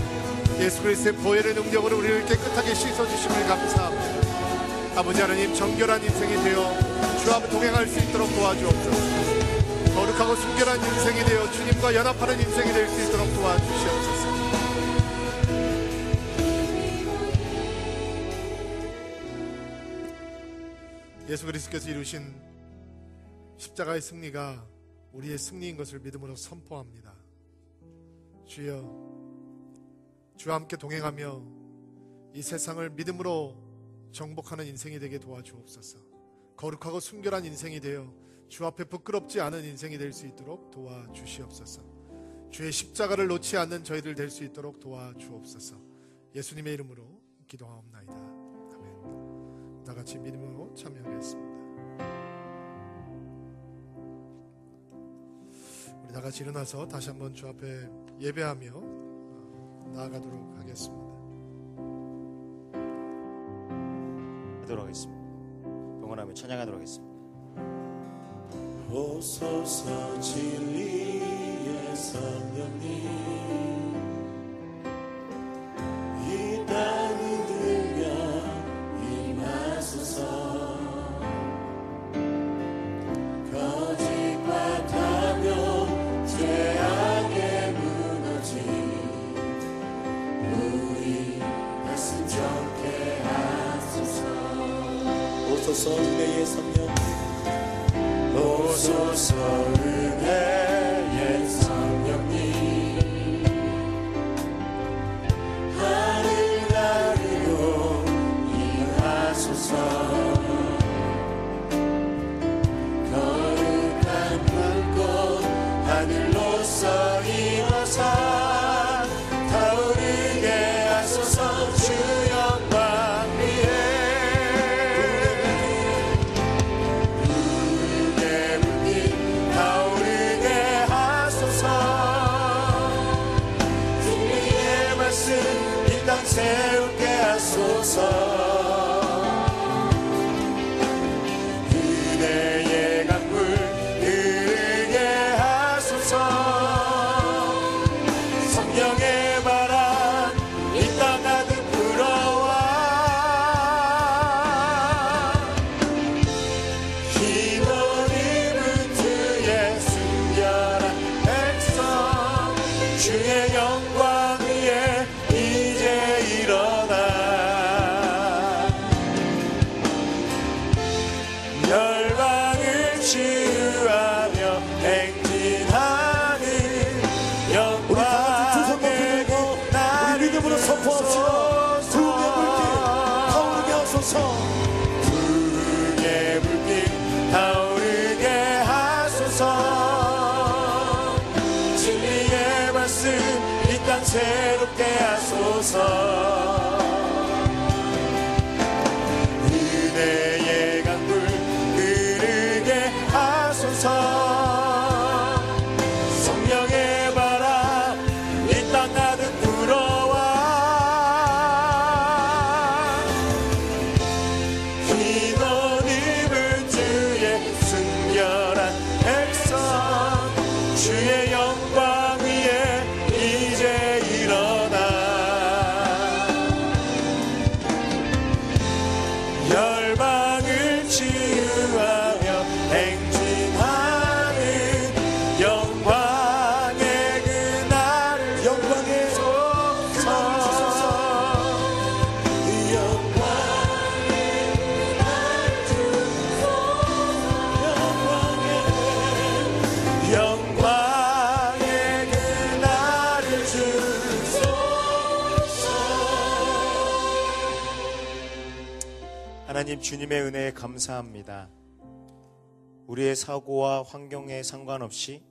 [SPEAKER 7] 예수 그리스도의 보혈의 능력으로 우리를 깨끗하게 씻어주심을 감사합니다. 아버지 하나님, 정결한 인생이 되어 주와 동행할 수 있도록 도와주옵소서. 거룩하고 순결한 인생이 되어 주님과 연합하는 인생이 될 수 있도록 도와주시옵소서. 예수 그리스도께서 이루신 십자가의 승리가 우리의 승리인 것을 믿음으로 선포합니다. 주여, 주와 함께 동행하며 이 세상을 믿음으로 정복하는 인생이 되게 도와주옵소서. 거룩하고 순결한 인생이 되어 주 앞에 부끄럽지 않은 인생이 될 수 있도록 도와주시옵소서. 주의 십자가를 놓지 않는 저희들 될 수 있도록 도와주옵소서. 예수님의 이름으로 기도하옵나이다. 아멘. 다 같이 믿음으로 참여하겠습니다. 우리 다 같이 일어나서 다시 한번 주 앞에 예배하며 나아가도록 하겠습니다.
[SPEAKER 8] 하도록 하겠습니다. 봉헌하며 찬양하도록 하겠습니다.
[SPEAKER 9] 오소서 진리의 성령님, 이 땅을 들며 임하소서. 거짓과 타며 죄악에 무너진 우리 가슴 정케 하소서. 오소서 은혜의 성령, 오소서 은혜의 성령님, 하늘 나르고 임하소서. 거룩한 불꽃 하늘로서 일어서 타오르게 하소서. 주 영광 위에 세우게 하소서. 은혜의 강물 흐르게 하소서. 성령의 바람 이 땅 가득 불어와 흰옷 입은 주의 순결한 백성, 주의 영광 위에 일어나 열방을 치유하며 행진하는 영광의 빛 우리 믿음으로 선포합시다. 부흥의 불길 타오르게 하소서. 부흥의 불길 타오르게 하소서. 진리의 말씀 이 땅 새롭게 하소서. 은혜의 강물 흐르게 하소서. 성령의 바람 이 땅 가득 불어와 흰옷 입은 주의 순결한 백성, 주의 영광 위에 이제 일어나
[SPEAKER 8] 하나님 주님의 은혜에 감사합니다. 우리의 사고와 환경에 상관없이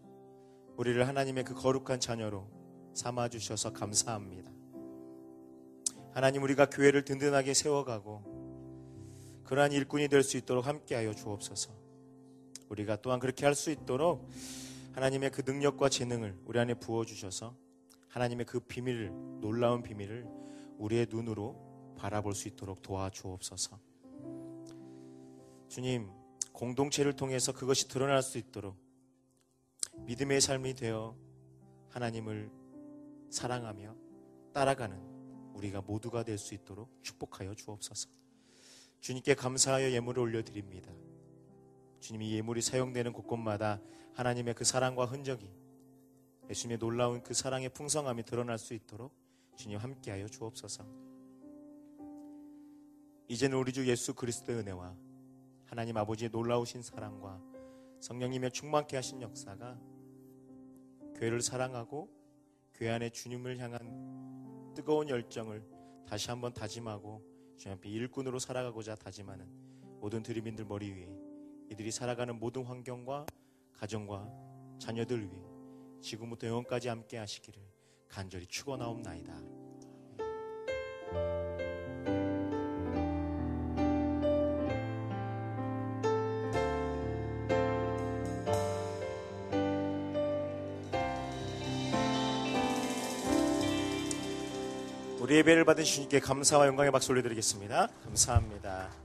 [SPEAKER 8] 우리를 하나님의 그 거룩한 자녀로 삼아주셔서 감사합니다. 하나님, 우리가 교회를 든든하게 세워가고 그러한 일꾼이 될 수 있도록 함께하여 주옵소서. 우리가 또한 그렇게 할 수 있도록 하나님의 그 능력과 재능을 우리 안에 부어주셔서 하나님의 그 비밀을, 놀라운 비밀을 우리의 눈으로 바라볼 수 있도록 도와주옵소서. 주님, 공동체를 통해서 그것이 드러날 수 있도록 믿음의 삶이 되어 하나님을 사랑하며 따라가는 우리가 모두가 될 수 있도록 축복하여 주옵소서. 주님께 감사하여 예물을 올려드립니다. 주님이 예물이 사용되는 곳곳마다 하나님의 그 사랑과 흔적이, 예수님의 놀라운 그 사랑의 풍성함이 드러날 수 있도록 주님 함께하여 주옵소서. 이제는 우리 주 예수 그리스도의 은혜와 하나님 아버지의 놀라우신 사랑과 성령님의 충만케 하신 역사가 교회를 사랑하고 교회 안에 주님을 향한 뜨거운 열정을 다시 한번 다짐하고 주님 앞에 일꾼으로 살아가고자 다짐하는 모든 드림인들 머리 위에 이들이 살아가는 모든 환경과 가정과 자녀들 위해 지금부터 영원까지 함께 하시기를 간절히 축원하옵나이다. 우리 예배를 받은 주님께 감사와 영광의 박수 올려드리겠습니다. 감사합니다.